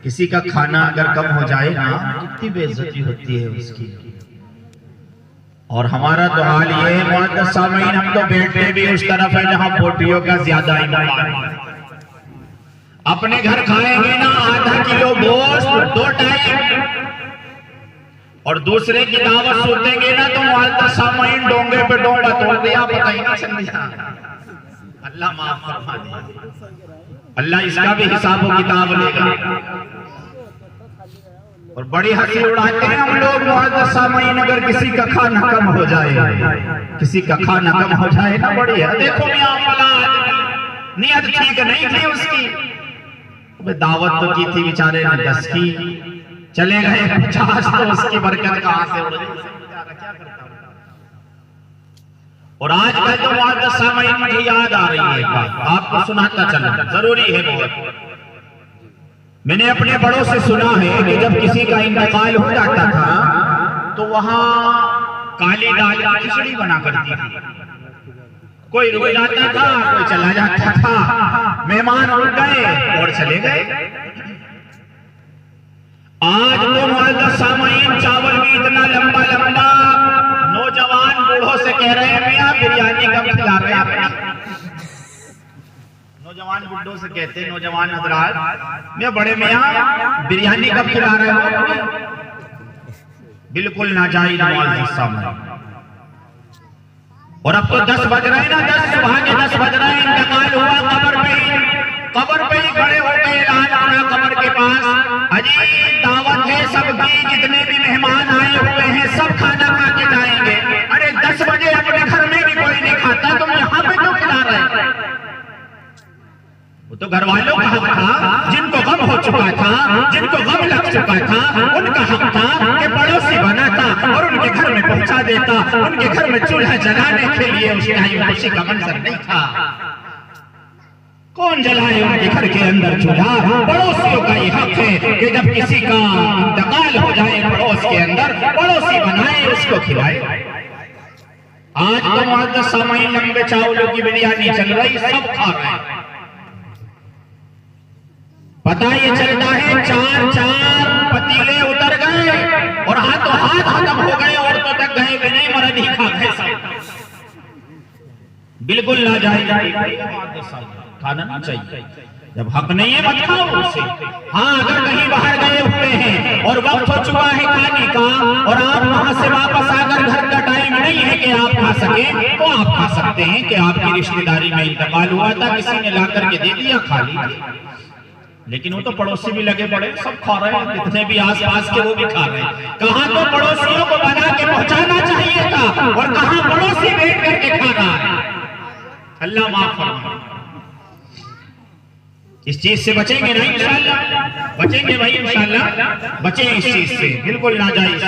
किसी का खाना अगर कम हो जाए ना, कितनी बेइज्जती होती है उसकी। और हमारा तो हाल ये है मुअद्दस सामईन, हम तो बैठते भी उस तरफ है जहां पोटियों का ज्यादा इस्तेमाल है। अपने घर खाएंगे ना आधा किलो गोश्त 2 टाइम, और दूसरे की दावत सुनेंगे ना तो मुअद्दस सामईन डोंगे पे डोंगा तोड़ दिया, पता ही ना समझा। अल्लाह माफ फरमा दे, अल्लाह इसका भी हिसाब किताब लेगा। और बड़ी हंसी उड़ाते हैं हम लोग मुअद्दस सामईन अगर किसी का खाना कम हो जाए, किसी का खाना कम हो जाए ना, बड़ी है। देखो मियां फलां नियत ठीक नहीं थी उसकी, दावत तो की थी बेचारे ने 10 की, चले गए 50, तो उसकी बरकत कहां से उड़ गई? और आजकल तो मुअद्दस सामईन मुझे याद आ रही है बात, आपको सुनाता चलना जरूरी है बहुत। मैंने अपने बड़ों से सुना है कि जब किसी का इंतकाल हो जाता था तो वहां काली दाल की खिचड़ी बना करती थी। कोई रुक जाता था, कोई चला जाता था, मेहमान उठ गए और चले गए। आज तो मुअज़्ज़ज़ सामईन चावल भी इतना लंबा लंबा, नौजवान बूढ़ों से कह रहे हैं मियां बिरयानी कब खिला रहे हैं। नौजवान बूढ़ों से कहते हैं, नौजवान हजरात मैं बड़े मियां बिरयानी कब खिला रहे हो। बिल्कुल नाजायज मुअज़्ज़ज़ सामईन। और अब तो 10 बज रहे हैं ना, 10 सुबह के 10 बज रहे हैं। इंतकाल हुआ कब्र पे ही खड़े हो गए लाल कब्र के पास। अजी दावत है सबकी, जितने भी मेहमान आए हुए हैं सब खाना खा के जाएंगे। अरे 10 बजे अपने घर में भी कोई नहीं खाता, तुम यहाँ पे क्यों खिला रहे हैं। वो तो घर वालों का हक था, जिनको गम हो चुका था, जिनको गम लग चुका था, उनका हक था कि पड़ोसी बनाता और उनके घर में पहुंचा देता। उनके घर में चूल्हा जलाने के लिए उस टाइम खुशी का मंजर नहीं था। कौन जलाए उनके घर के अंदर चूल्हा। पड़ोसियों का ये हक है कि जब किसी का इंतकाल हो जाए पड़ोस के अंदर, पड़ोसी बनाए उसको खिलाए। आज तो मुअज़्ज़ज़ सामईन लंबे चावलों की बिरयानी चल रही, सब खा रहे हैं। पता ये चलता है 4-4 पतीले उतर गए और हाथों हाथ खत्म हो गए। औरतों तक गए भी नहीं, मर्द ही खा गए सब। बिल्कुल नाजायज खाना नहीं चाहिए। जब हक नहीं है मत खाओ उसे। हाँ, अगर कहीं बाहर गए हुए हैं और वक्त हो चुका है खाने का और आप वहां से वापस आकर घर का टाइम नहीं है कि आप खा सकें, तो आप खा सकते हैं कि आपकी रिश्तेदारी में इंतकाल हुआ था, किसी ने ला करके दे दिया, खा लीजिए। लेकिन वो तो पड़ोसी भी लगे पड़े, सब खा रहे हैं, जितने भी आसपास के वो भी खा रहे हैं। कहाँ तो पड़ोसियों को बना के पहुंचाना चाहिए था और कहाँ पड़ोसी बैठ करके खा रहा है। अल्लाह माफ फरमाए। इस चीज से बचेंगे ना इंशाअल्लाह, बचेंगे भाई इंशाअल्लाह, बचें इस चीज से। बिल्कुल नाजायज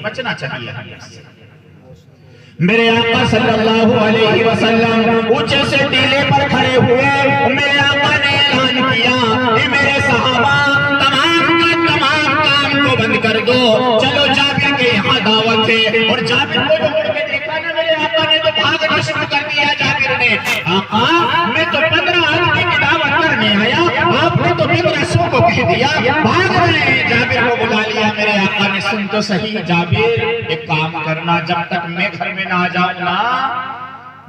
बचना चाहिए। मेरे आका सल्लल्लाहु अलैहि वसल्लम ऊंचे से टीले पर खड़े हुए, मेरे आका ने ऐलान किया, मेरे सहाबा तमाम काम को बंद कर दो, चलो जाबिर के यहाँ दावत है। और जाबिर को जो मुड़ के देखा ना मेरे आका ने, तो भागना शुरू कर दिया जाबिर ने। आका मैं तो 15 आदमी की दावत करने आया, आपने तो 1500 को कह दिया, भाग रहे हैं। जाबिर को बुला लिया मेरे आका ने। सुन तो सही जाबिर, एक काम करना, जब तक मैं घर में ना आ जाऊं ना,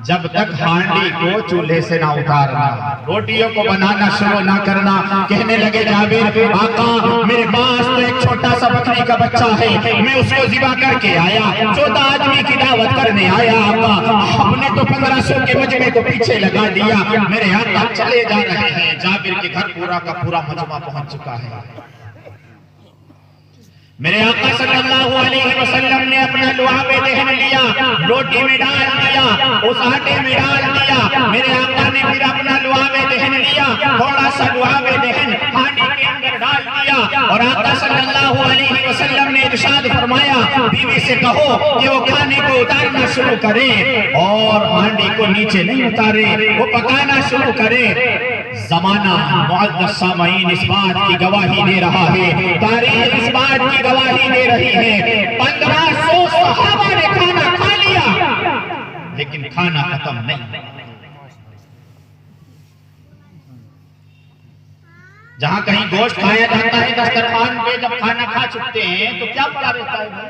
जब तक हांडी को चूल्हे से ना उतारना, रोटियों को बनाना शुरू ना करना। कहने लगे जाबिर, आका मेरे पास तो एक छोटा सा बकरी का बच्चा है, मैं उसको ज़िबा करके आया, 14 आदमी की दावत करने आया। आका हमने तो 1500 के मजमे को पीछे लगा दिया। मेरे आका चले जा रहे हैं। जाबिर के घर पूरा का पूरा मजमा पहुंच चुका है। मेरे आका सल्लल्लाहु अलैहि वसल्लम ने अपना लुआबे दहन लिया, रोटी में डाल दिया, उस आटे में डाल दिया। मेरे आका ने फिर अपना लुआबे दहन लिया, थोड़ा सा लुआबे दहन हांडी के अंदर डाल दिया। और आका सल्लल्लाहु अलैहि वसल्लम ने इरशाद फरमाया, बीवी से कहो कि वो खाने को उतारना शुरू करे और हांडी को नीचे नहीं उतारे, वो पकाना शुरू करे। ज़माना मुअज़्ज़ज़ सामईन इस बात की गवाही दे रहा है, तारीख इस बात की गवाही दे रही है। 1500 सहाबा ने खाना खा लिया, लेकिन खाना खत्म नहीं। जहां कहीं गोश्त खाया जाता है दस्तरखान पे, जब खाना खा चुकते हैं तो क्या पड़ा रहता है,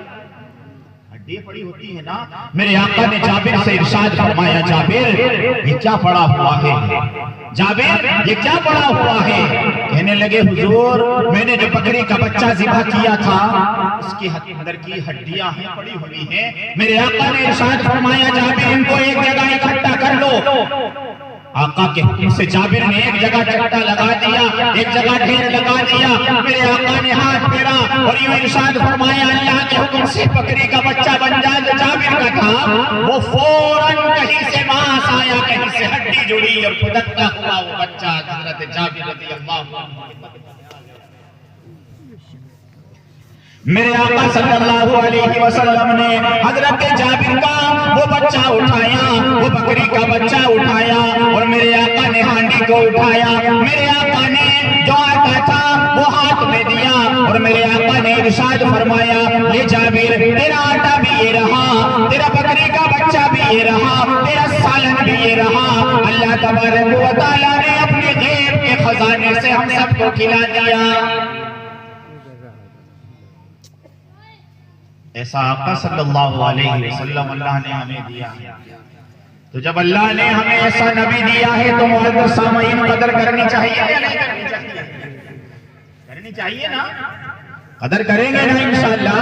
हड्डी पड़ी होती है ना। मेरे आका ने जाबिर से इरशाद फरमाया, जाबिर ये क्या पड़ा हुआ है, जाबिर ये क्या पड़ा हुआ है। कहने लगे हुजूर मैंने जो बकरी का बच्चा ज़िबा किया था उसके अंदर की हड्डियां हैं, पड़ी हुई हैं। मेरे आका ने इरशाद फरमाया, जाबिर इनको एक जगह इकट्ठा कर लो। आका के हुक्म से जाबिर ने एक जगह चट्टा लगा दिया, एक जगह ढेर लगा दिया। मेरे आका ने हाथ फेरा और यूं इरशाद फरमाया, अल्लाह के हुक्म से बकरी का बच्चा बन जाए। जो जाबिर का था वो फौरन कहीं से मांस आया, कहीं से हड्डी जुड़ी और फुदकता हुआ वो बच्चा हजरत जाबिर रज़ियल्लाहु अन्हु। मेरे आका सल्लल्लाहु अलैहि वसल्लम ने हजरत जाबिर का वो बच्चा उठाया, वो बकरी का बच्चा उठाया और मेरे आका ने हांडी को उठाया। मेरे आका ने जो आटा था वो हाथ में दिया और मेरे आका ने इरशाद फरमाया, ये जाबिर तेरा आटा भी ये रहा, तेरा बकरी का बच्चा भी ये रहा, तेरा सालन भी ये रहा। अल्लाह तबारक व तआला ने अपने खजाने से हम सबको खिला दिया। ऐसा आका सल्लल्लाहु अलैहि वसल्लम अल्लाह ने हमें दिया। तो जब अल्लाह ने हमें ऐसा नबी दिया है तो मुअज़्ज़ज़ सामईन कदर करनी चाहिए या नहीं करनी चाहिए? करनी चाहिए ना, कदर करेंगे ना इंशाअल्लाह।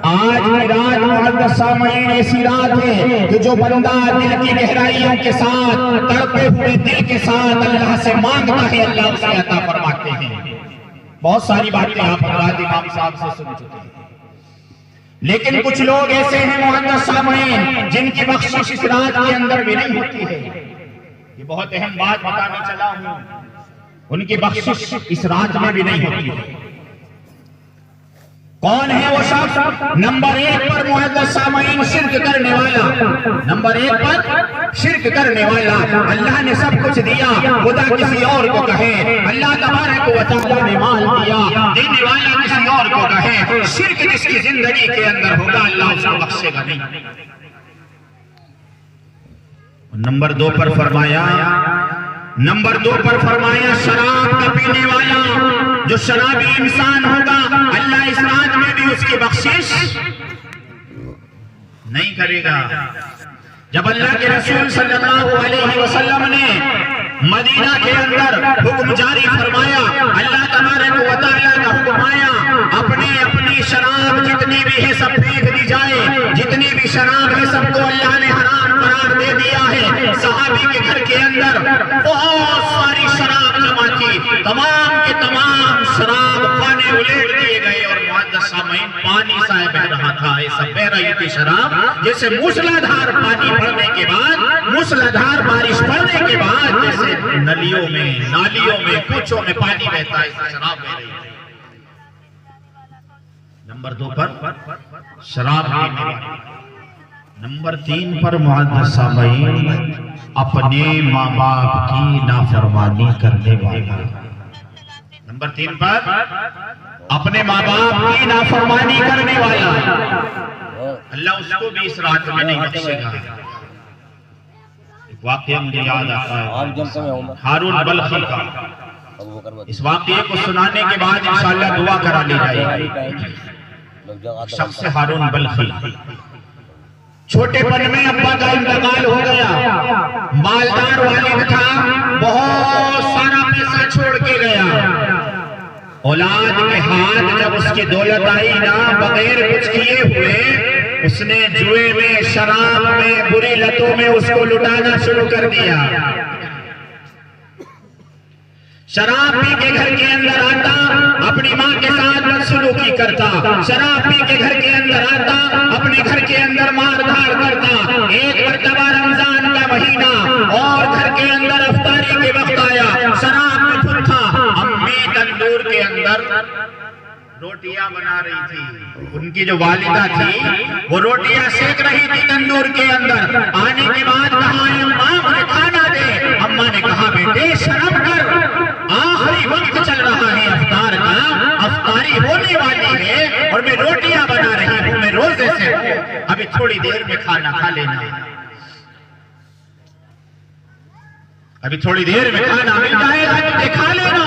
आज की रात मुअज़्ज़ज़ सामईन ऐसी रात है कि जो बंदा दिल की गहराइयों के साथ, तड़पे हुए दिल के साथ अल्लाह से मांगता है, अल्लाह उसे अता फरमाते हैं। बहुत सारी बातें आप हज़रत इमाम साहब से सुन चुके हैं, लेकिन कुछ लोग ऐसे हैं मुअज़्ज़ज़ सामईन जिनकी बख्शिश इस रात के अंदर भी नहीं होती है। ये बहुत अहम बात बताने चला हूं, उनकी बख्शिश इस रात में भी नहीं होती है। कौन है वो शख्स? नंबर 1 पर मुअज़्ज़ज़ सामईन शिर्क करने वाला। नंबर 1 पर शिर्क करने वाला। अल्लाह ने सब कुछ दिया, खुदा किसी और को कहे। अल्लाह तबारक व तआला ने माल दिया, देने वाला किसी और को कहे। शिर्क जिसकी जिंदगी के अंदर होगा अल्लाह उसको बख्शेगा नहीं। नंबर 2 पर फरमाया शराब का पीने वाला। जो शराबी इंसान होगा अल्लाह इस रात में भी उसकी बख्शिश नहीं करेगा। जब अल्लाह के रसूल सल्लल्लाहु अलैहि वसल्लम ने मदीना के अंदर हुक्म जारी फरमाया, अल्लाह तबारक व तआला का हुक्म आया, अपनी शराब जितनी भी है सब फेंक दी जाए। जितनी भी शराब है सबको अल्लाह ने हराम करार दे दिया है। सहाबी के घर के अंदर बहुत सारी शराब जमा थी, तमाम के तमाम शराब खाने उलेट दिए गए और मुअज़्ज़ज़ सामईन पानी सा बह रहा था। ऐसा बह रही थी शराब जैसे मूसलाधार पानी पड़ने के बाद, मूसलाधार बारिश पड़ने के बाद जैसे नलियों में, नालियों में, कूचों में पानी बहता है, शराब बह रही है। नंबर 2 पर शराब पीने वाला। नंबर 3 पर मुअज़्ज़ज़ सामईन अपने माँ बाप की नाफरमानी करने वाला। नंबर 3 पर अपने माँ बाप की नाफरमानी करने वाला। अल्लाह उसको भी इस रात में नहीं बख्शेगा। एक वाक़या मुझे याद आता है, हारून बल्खी का। इस वाक़ये को सुनाने के बाद इंशाअल्लाह दुआ करा ली जाएगी। शख्स हारून बल्खी, छोटेपन में अब्बा का इंतकाल हो गया। मालदार वालिद था, बहुत सारा पैसा छोड़ के गया। औलाद के हाथ जब उसकी दौलत आई ना, बगैर कुछ किए हुए उसने जुए में, शराब में, बुरी लतों में उसको लुटाना शुरू कर दिया। शराब पी के घर के अंदर आता, अपनी माँ के साथ बदसलूकी करता। शराब पी के घर के अंदर आता, अपने घर के अंदर मार धाड़ करता। एक मरतबा रमजान का महीना और घर के अंदर इफ्तारी के वक्त आया, शराब में धुत था। अम्मी तंदूर के अंदर रोटियां बना रही थी। उनकी जो वालिदा थी वो रोटियां सेक रही थी तंदूर के अंदर। आने के बाद कहा, अम्मा मुझे खाना दे। अम्मा ने कहा, बेटे शर्म कर, आखिरी वक्त चल रहा है अफ्तार का, अफ्तारी होने वाली है और मैं रोटियां बना रही हूँ, मैं रोजे से हूँ, अभी थोड़ी देर में खाना खा लेना, अभी थोड़ी देर में खाना मिल जाएगा तो खा लेना।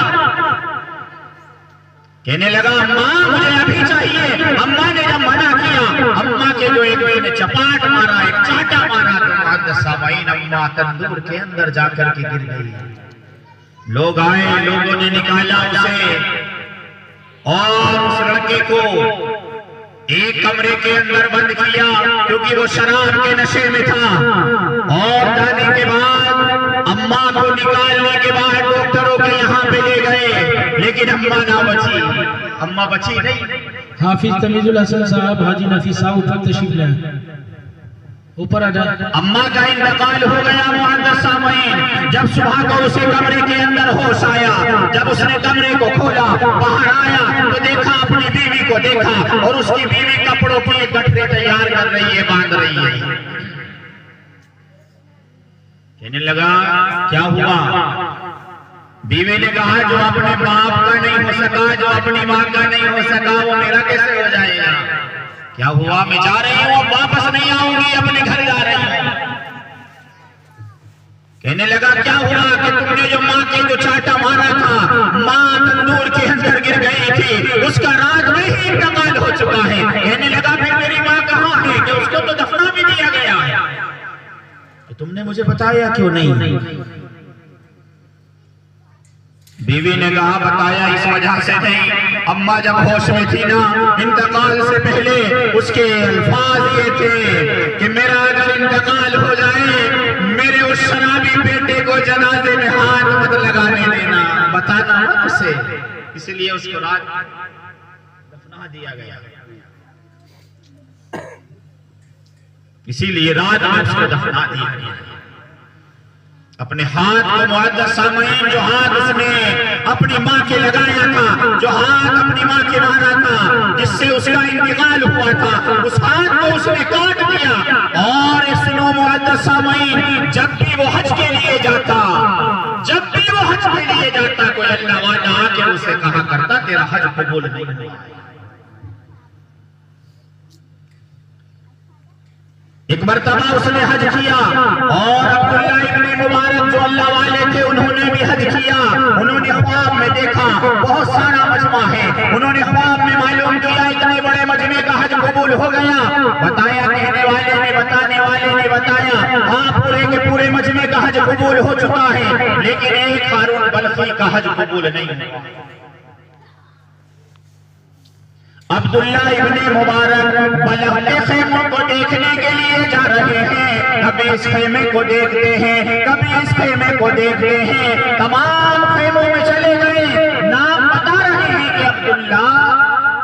कहने लगा, अम्मा मुझे अभी चाहिए। अम्मा ने जब मना किया, अम्मा के जो एक ने चपाट मारा, एक चाटा मारा, तो मुअज़्ज़ज़ सामईन अम्मा तंदूर के अंदर जाकर के गिर गई। लोग आए, लोगों ने निकाला उसे और उस लड़के को एक कमरे के अंदर बंद किया, क्योंकि वो शराब के नशे में था। और जाने के बाद अम्मा को निकालने के बाद डॉक्टरों के यहाँ पे ले गए, लेकिन अम्मा ना बची। अम्मा बची नहीं। हाफिज तमीजुल हसन साहब, हाजी नफीस साहब ऊपर तशरीफ लाए, ऊपर आ जाए। अम्मा का इंतकाल हो गया मुअज़्ज़ज़ सामईन। जब सुबह को उसे कमरे के अंदर होश आया, जब उसने कमरे को खोला, बाहर आया तो देखा, अपनी बीवी को देखा और उसकी बीवी कपड़ों के गठरे तैयार कर रही है, बांध रही है। कहने लगा, क्या हुआ? बीवी ने कहा, जो अपने बाप का नहीं हो सका, जो अपनी माँ का नहीं हो सका, वो मेरा कैसे हो जाएगा? क्या हुआ? मैं जा रही हूँ, वापस नहीं आऊंगी, अपने घर जा रही हूँ। कहने लगा क्या हुआ कि तुमने जो माँ के जो चाटा मारा था, माँ तंदूर के अंदर गिर गई थी, उसका रात में ही इंतकाल हो चुका है। कहने लगा फिर मेरी माँ कहाँ है कि उसको तो दफना भी दिया गया है, तो तुमने मुझे बताया क्यों नहीं? बीवी ने कहा बताया इस वजह से नहीं, अम्मा जब होश में थी ना, इंतकाल से पहले उसके अल्फाज ये थे कि मेरा अगर इंतकाल हो जाए, मेरे उस शराबी बेटे को जनाजे में हाथ मत लगाने देना, बताना मत उसे, इसलिए उसको रात दफना दिया गया, इसीलिए रात में उसको दफना दिया गया। अपने हाथ को मुअद्दस सामईन, जो हाथ उसने अपनी माँ के लगाया था, जो हाथ अपनी माँ के मारा था, जिससे उसका इंतकाल हुआ था, उस हाथ को उसने काट दिया। और सुनो मुअद्दस सामईन, जब भी वो हज के लिए जाता, जब भी वो हज के लिए जाता, कोई अल्लाह वाला आके उसे कहा करता तेरा हज कबूल नहीं हुआ। एक मरतबा उसने हज किया और अब्दुल्ला इब्ने मुबारक जो अल्लाह वाले थे, उन्होंने भी हज किया। उन्होंने ख्वाब में देखा बहुत सारा मजमा है, उन्होंने ख्वाब में मालूम किया इतने बड़े मजमे का हज कबूल हो गया। बताया कहने वाले ने, बताने वाले ने बताया हाँ पूरे के पूरे मजमे का हज कबूल हो चुका है, लेकिन एक हारून बल्खी का हज कबूल नहीं हुआ। अब्दुल्ला इब्ने मुबारक बलख के खेमों को देखने के लिए जा रहे हैं, कभी इस खेमे को देखते हैं, कभी इस खेमे को देखते हैं, तमाम खेमों में चले गए, नाम बता रहे हैं कि अब्दुल्ला,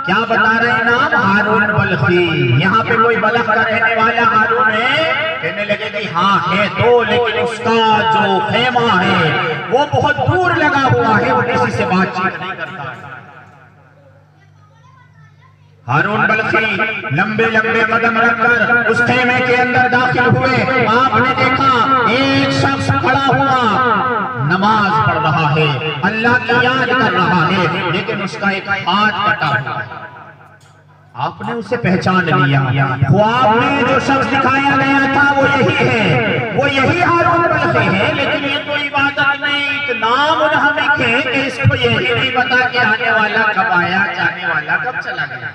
क्या बता रहे हैं नाम? हारून बल्खी। यहाँ पे कोई बलख का रहने वाला हारून है? कहने लगे कि हाँ है तो, लेकिन उसका जो खेमा है वो बहुत दूर लगा हुआ है, वो किसी से बातचीत नहीं करता है। हारून बल्खी लंबे लंबे कदम रखकर उस खेमे के अंदर दाखिल हुए। आपने देखा एक शख्स खड़ा हुआ, नमाज पढ़ रहा है, अल्लाह की याद कर रहा है, लेकिन उसका एक हाथ कटा हुआ है। आपने उसे पहचान लिया, ख्वाब में जो शख्स दिखाया गया था वो यही है, वो यही हारून बल्खी है, लेकिन ये कोई इबादत नहीं, इतना मुनहमिक है कि इसको यही नहीं पता कि आने वाला कब आया, जाने वाला कब चला गया।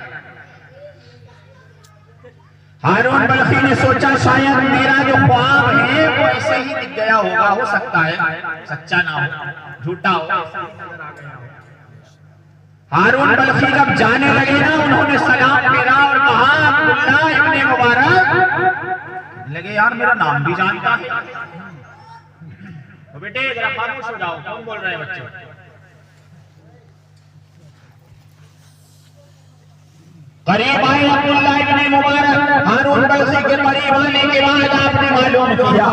हारून बल्खी ने सोचा शायद मेरा जो ख्वाब है वो ऐसे ही दिख गया होगा, हो सकता है सच्चा ना हो, झूठा हो। हारून बल्खी जब जाने लगे ना, उन्होंने सलाम फेरा और कहा अब्दुल्ला इब्ने मुबारक। लगे यार मेरा नाम भी जानता है, तो बेटे जरा खामोश हो जाओ, कौन बोल रहे हैं बच्चे? करीब आए अब्दुल्ला इब्ने मुबारक, हारून बल्खी के करीब आने के बाद आपने मालूम किया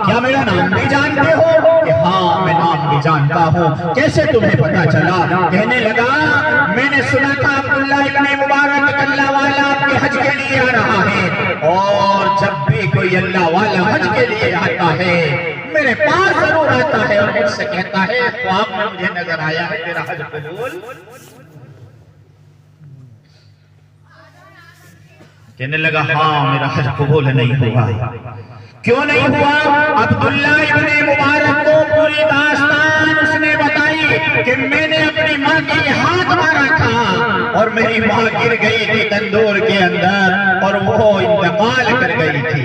क्या मेरा नाम भी जानते हो? कि हाँ मैं नाम भी जानता हूँ। कैसे तुम्हें पता चला? कहने लगा मैंने सुना था अब्दुल्ला इब्ने मुबारक अल्लाह वाला आपके हज के लिए आ रहा है, और जब भी कोई अल्लाह वाला हज के लिए आता है मेरे पास जरूर आता है और मुझसे कहता है ख्वाब में मुझे नजर आया है तेरा हज कबूल। कहने लगा हाँ मेरा हज कबूल नहीं हुआ। क्यों नहीं हुआ? अब्दुल्ला इब्ने मुबारक को पूरी दास्तान उसने बताई कि मैंने अपनी माँ के हाथ मारा था और मेरी माँ गिर गई थी तंदूर के अंदर और वो इंतकाल कर गई थी।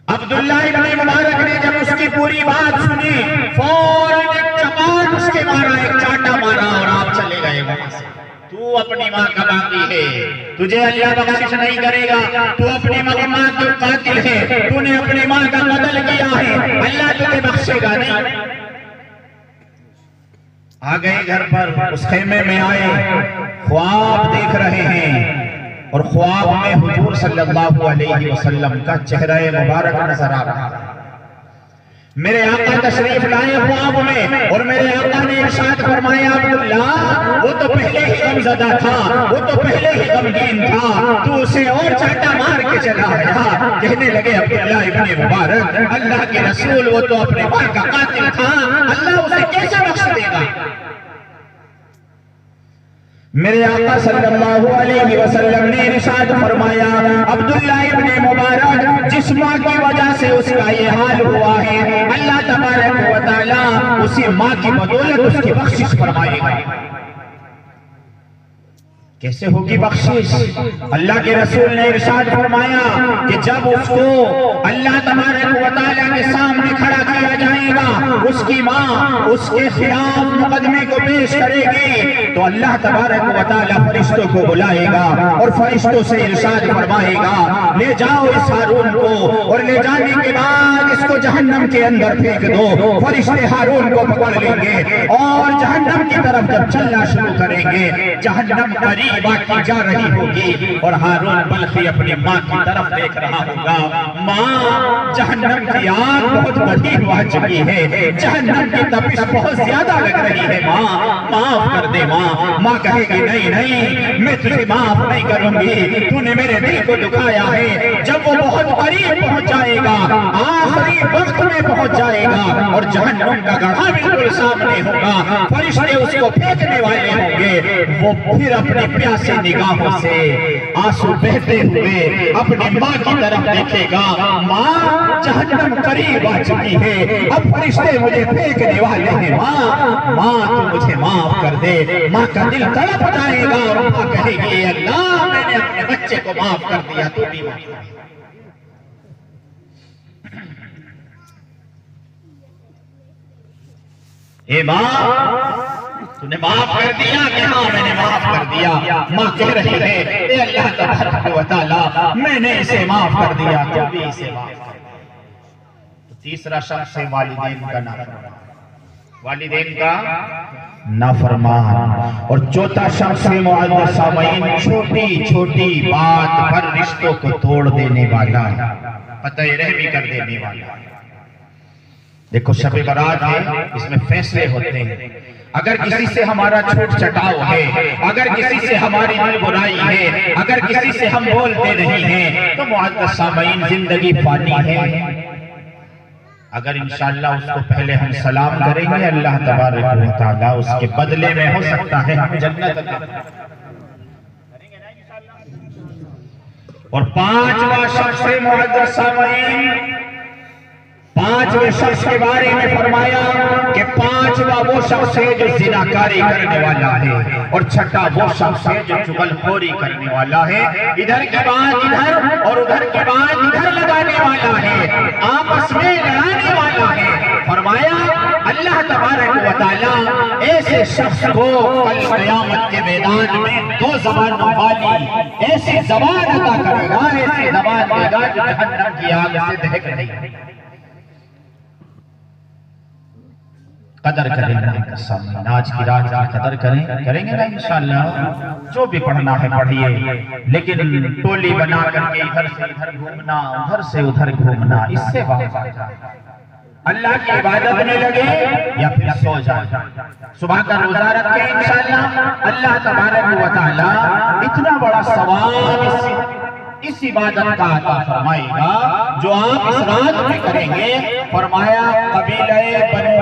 अब्दुल्ला इब्ने मुबारक ने जब उसकी पूरी बात सुनी, फौरन एक चपाट उसके मारा, एक चाटा मारा और आप चले गए वहां से। तू अपनी माँ का बाकी है, तुझे अल्लाह बख्शिश नहीं करेगा, तू अपनी माँ के कातिल है, तूने अपनी माँ का कत्ल किया है, अल्लाह तुझे बख्शेगा नहीं। आ गए घर पर, उस खेमे में आए, ख्वाब देख रहे हैं और ख्वाब में हुजूर सल्लल्लाहु अलैहि वसल्लम का चेहरा मुबारक नजर आ रहा है। मेरे आका तशरीफ लाए ख्वाब में और मेरे आका ने इरशाद फरमाया अब्दुल्ला वो तो पहले ही गमज़दा था, वो तो पहले ही गमगीन था, तू उसे और चाटा मार के चला आया। कहने लगे अब्दुल्ला इब्ने मुबारक अल्लाह के रसूल वो तो अपने माँ का कातिल था, अल्लाह उसे कैसे बख्श देगा? मेरे आका सल्लल्लाहु अलैहि वसल्लम ने इरशाद फरमाया, अब्दुल्ला इब्ने मुबारक जिस माँ की वजह से उसका ये हाल हुआ है, अल्लाह तबारक व तआला उसी माँ की बदौलत उसकी बख्शिश फरमाएगा। कैसे होगी बख्शिश? अल्लाह के रसूल ने इरशाद फरमाया कि जब उसको अल्लाह तबारक व तआला के सामने खड़ा किया जाएगा, उसकी माँ उसके खिलाफ मुकदमे को पेश करेगी, तो अल्लाह तबारक व तआला फरिश्तों को बुलाएगा और फरिश्तों से इरशाद फरमाएगा, ले जाओ इस हारून को, और ले जाने के बाद इसको जहन्नम के अंदर फेंक दो। फरिश्ते हारून को पकड़ लेंगे और जहन्नम की तरफ जब चलना शुरू करेंगे, जहन्नम करीब आती जा रही होगी और हारून बल्कि अपनी माँ की तरफ देख रहा होगा, माँ जहन्नम की आग बहुत बढ़ी हुआ चुकी है, जहन्नम की तपिश बहुत ज्यादा लग रही है, माँ माफ कर दे। माँ कहेगी नहीं नहीं, मैं तुझे माफ नहीं करूंगी, तूने मेरे दिल को दुखाया है। जब वो बहुत करीब पहुंच जाएगा, आखिरी वक्त में पहुंच जाएगा और जहन्नम का गड्ढा बिल्कुल सामने होगा, फरिश्ते उसको फेंकने वाले होंगे, वो फिर अपनी प्यासी निगाहों से आंसू बहते हुए अपनी माँ की तरफ देखेगा, माँ जहन्नम करीब आ चुकी है, अब फरिश्ते मुझे फेंकने वाले हैं, माँ तू मुझे माफ कर दे। माँ का दिल तड़प जाएगा और माँ कहेगी, अल्लाह मैंने अपने बच्चे को माफ कर दिया, तू भी माफ कर। ए माँ तूने माफ कर दिया कि हाँ मैंने माफ कर दिया? माँ कह रही है, ए अल्लाह तबारक व तआला मैंने इसे माफ कर दिया, तू भी इसे माफ कर दे। तो तीसरा शख्स है वालिदैन का नाफरमान, वालिदैन का नाफरमान। और चौथा शख्स है मुअज़्ज़ज़ सामीन, छोटी छोटी बात पर रिश्तों को तोड़ देने वाला, पता रहमी कर देने वाला। देखो शब बारात है, इसमें फैसले होते हैं। अगर किसी से हमारा छूट छटाव है, अगर किसी से हमारी दिल बुराई है, अगर किसी से हम बोलते नहीं हैं, तो मुअज़्ज़ज़ सामीन जिंदगी फानी है। अगर इंशाअल्लाह उसको पहले हम सलाम करेंगे, अल्लाह तबारक व तआला उसके बदले में हो सकता है हम जन्नत अता। और पांचवा शख्स है मुअज़्ज़ज़ सामीन, पांचवें शख्स के बारे में फरमाया कि पांचवा वो शख्स है जो जिनाकारी करने वाला है, और छठा वो शख्स है जो चुगलखोरी करने वाला है, इधर की बात इधर और उधर की बात इधर लगाने वाला है, आपस में लड़ाने वाला है। फरमाया अल्लाह तबारक व तआला ऐसे शख्स को कल क़यामत के मैदान में दो ज़बानों वाली ऐसी ज़बान अता करेगा, ऐसी ज़बान देगा जो जहन्नम की आग से दहक रही है। कदर करेंगे कसम, आज की रात की कदर करेंगे ना इंशाअल्लाह। जो भी पढ़ना है पढ़िए, लेकिन टोली बना करके इधर से इधर घूमना, उधर से उधर घूमना, इससे अल्लाह की इबादत में लगे या फिर सो जाए, सुबह का रोजा रखें इंशाअल्लाह, अल्लाह तबारक व तआला इतना बड़ा सवाब इस इबादत का अता फरमाएगा जो आप इस रात में करेंगे। फरमाया कबीले बनु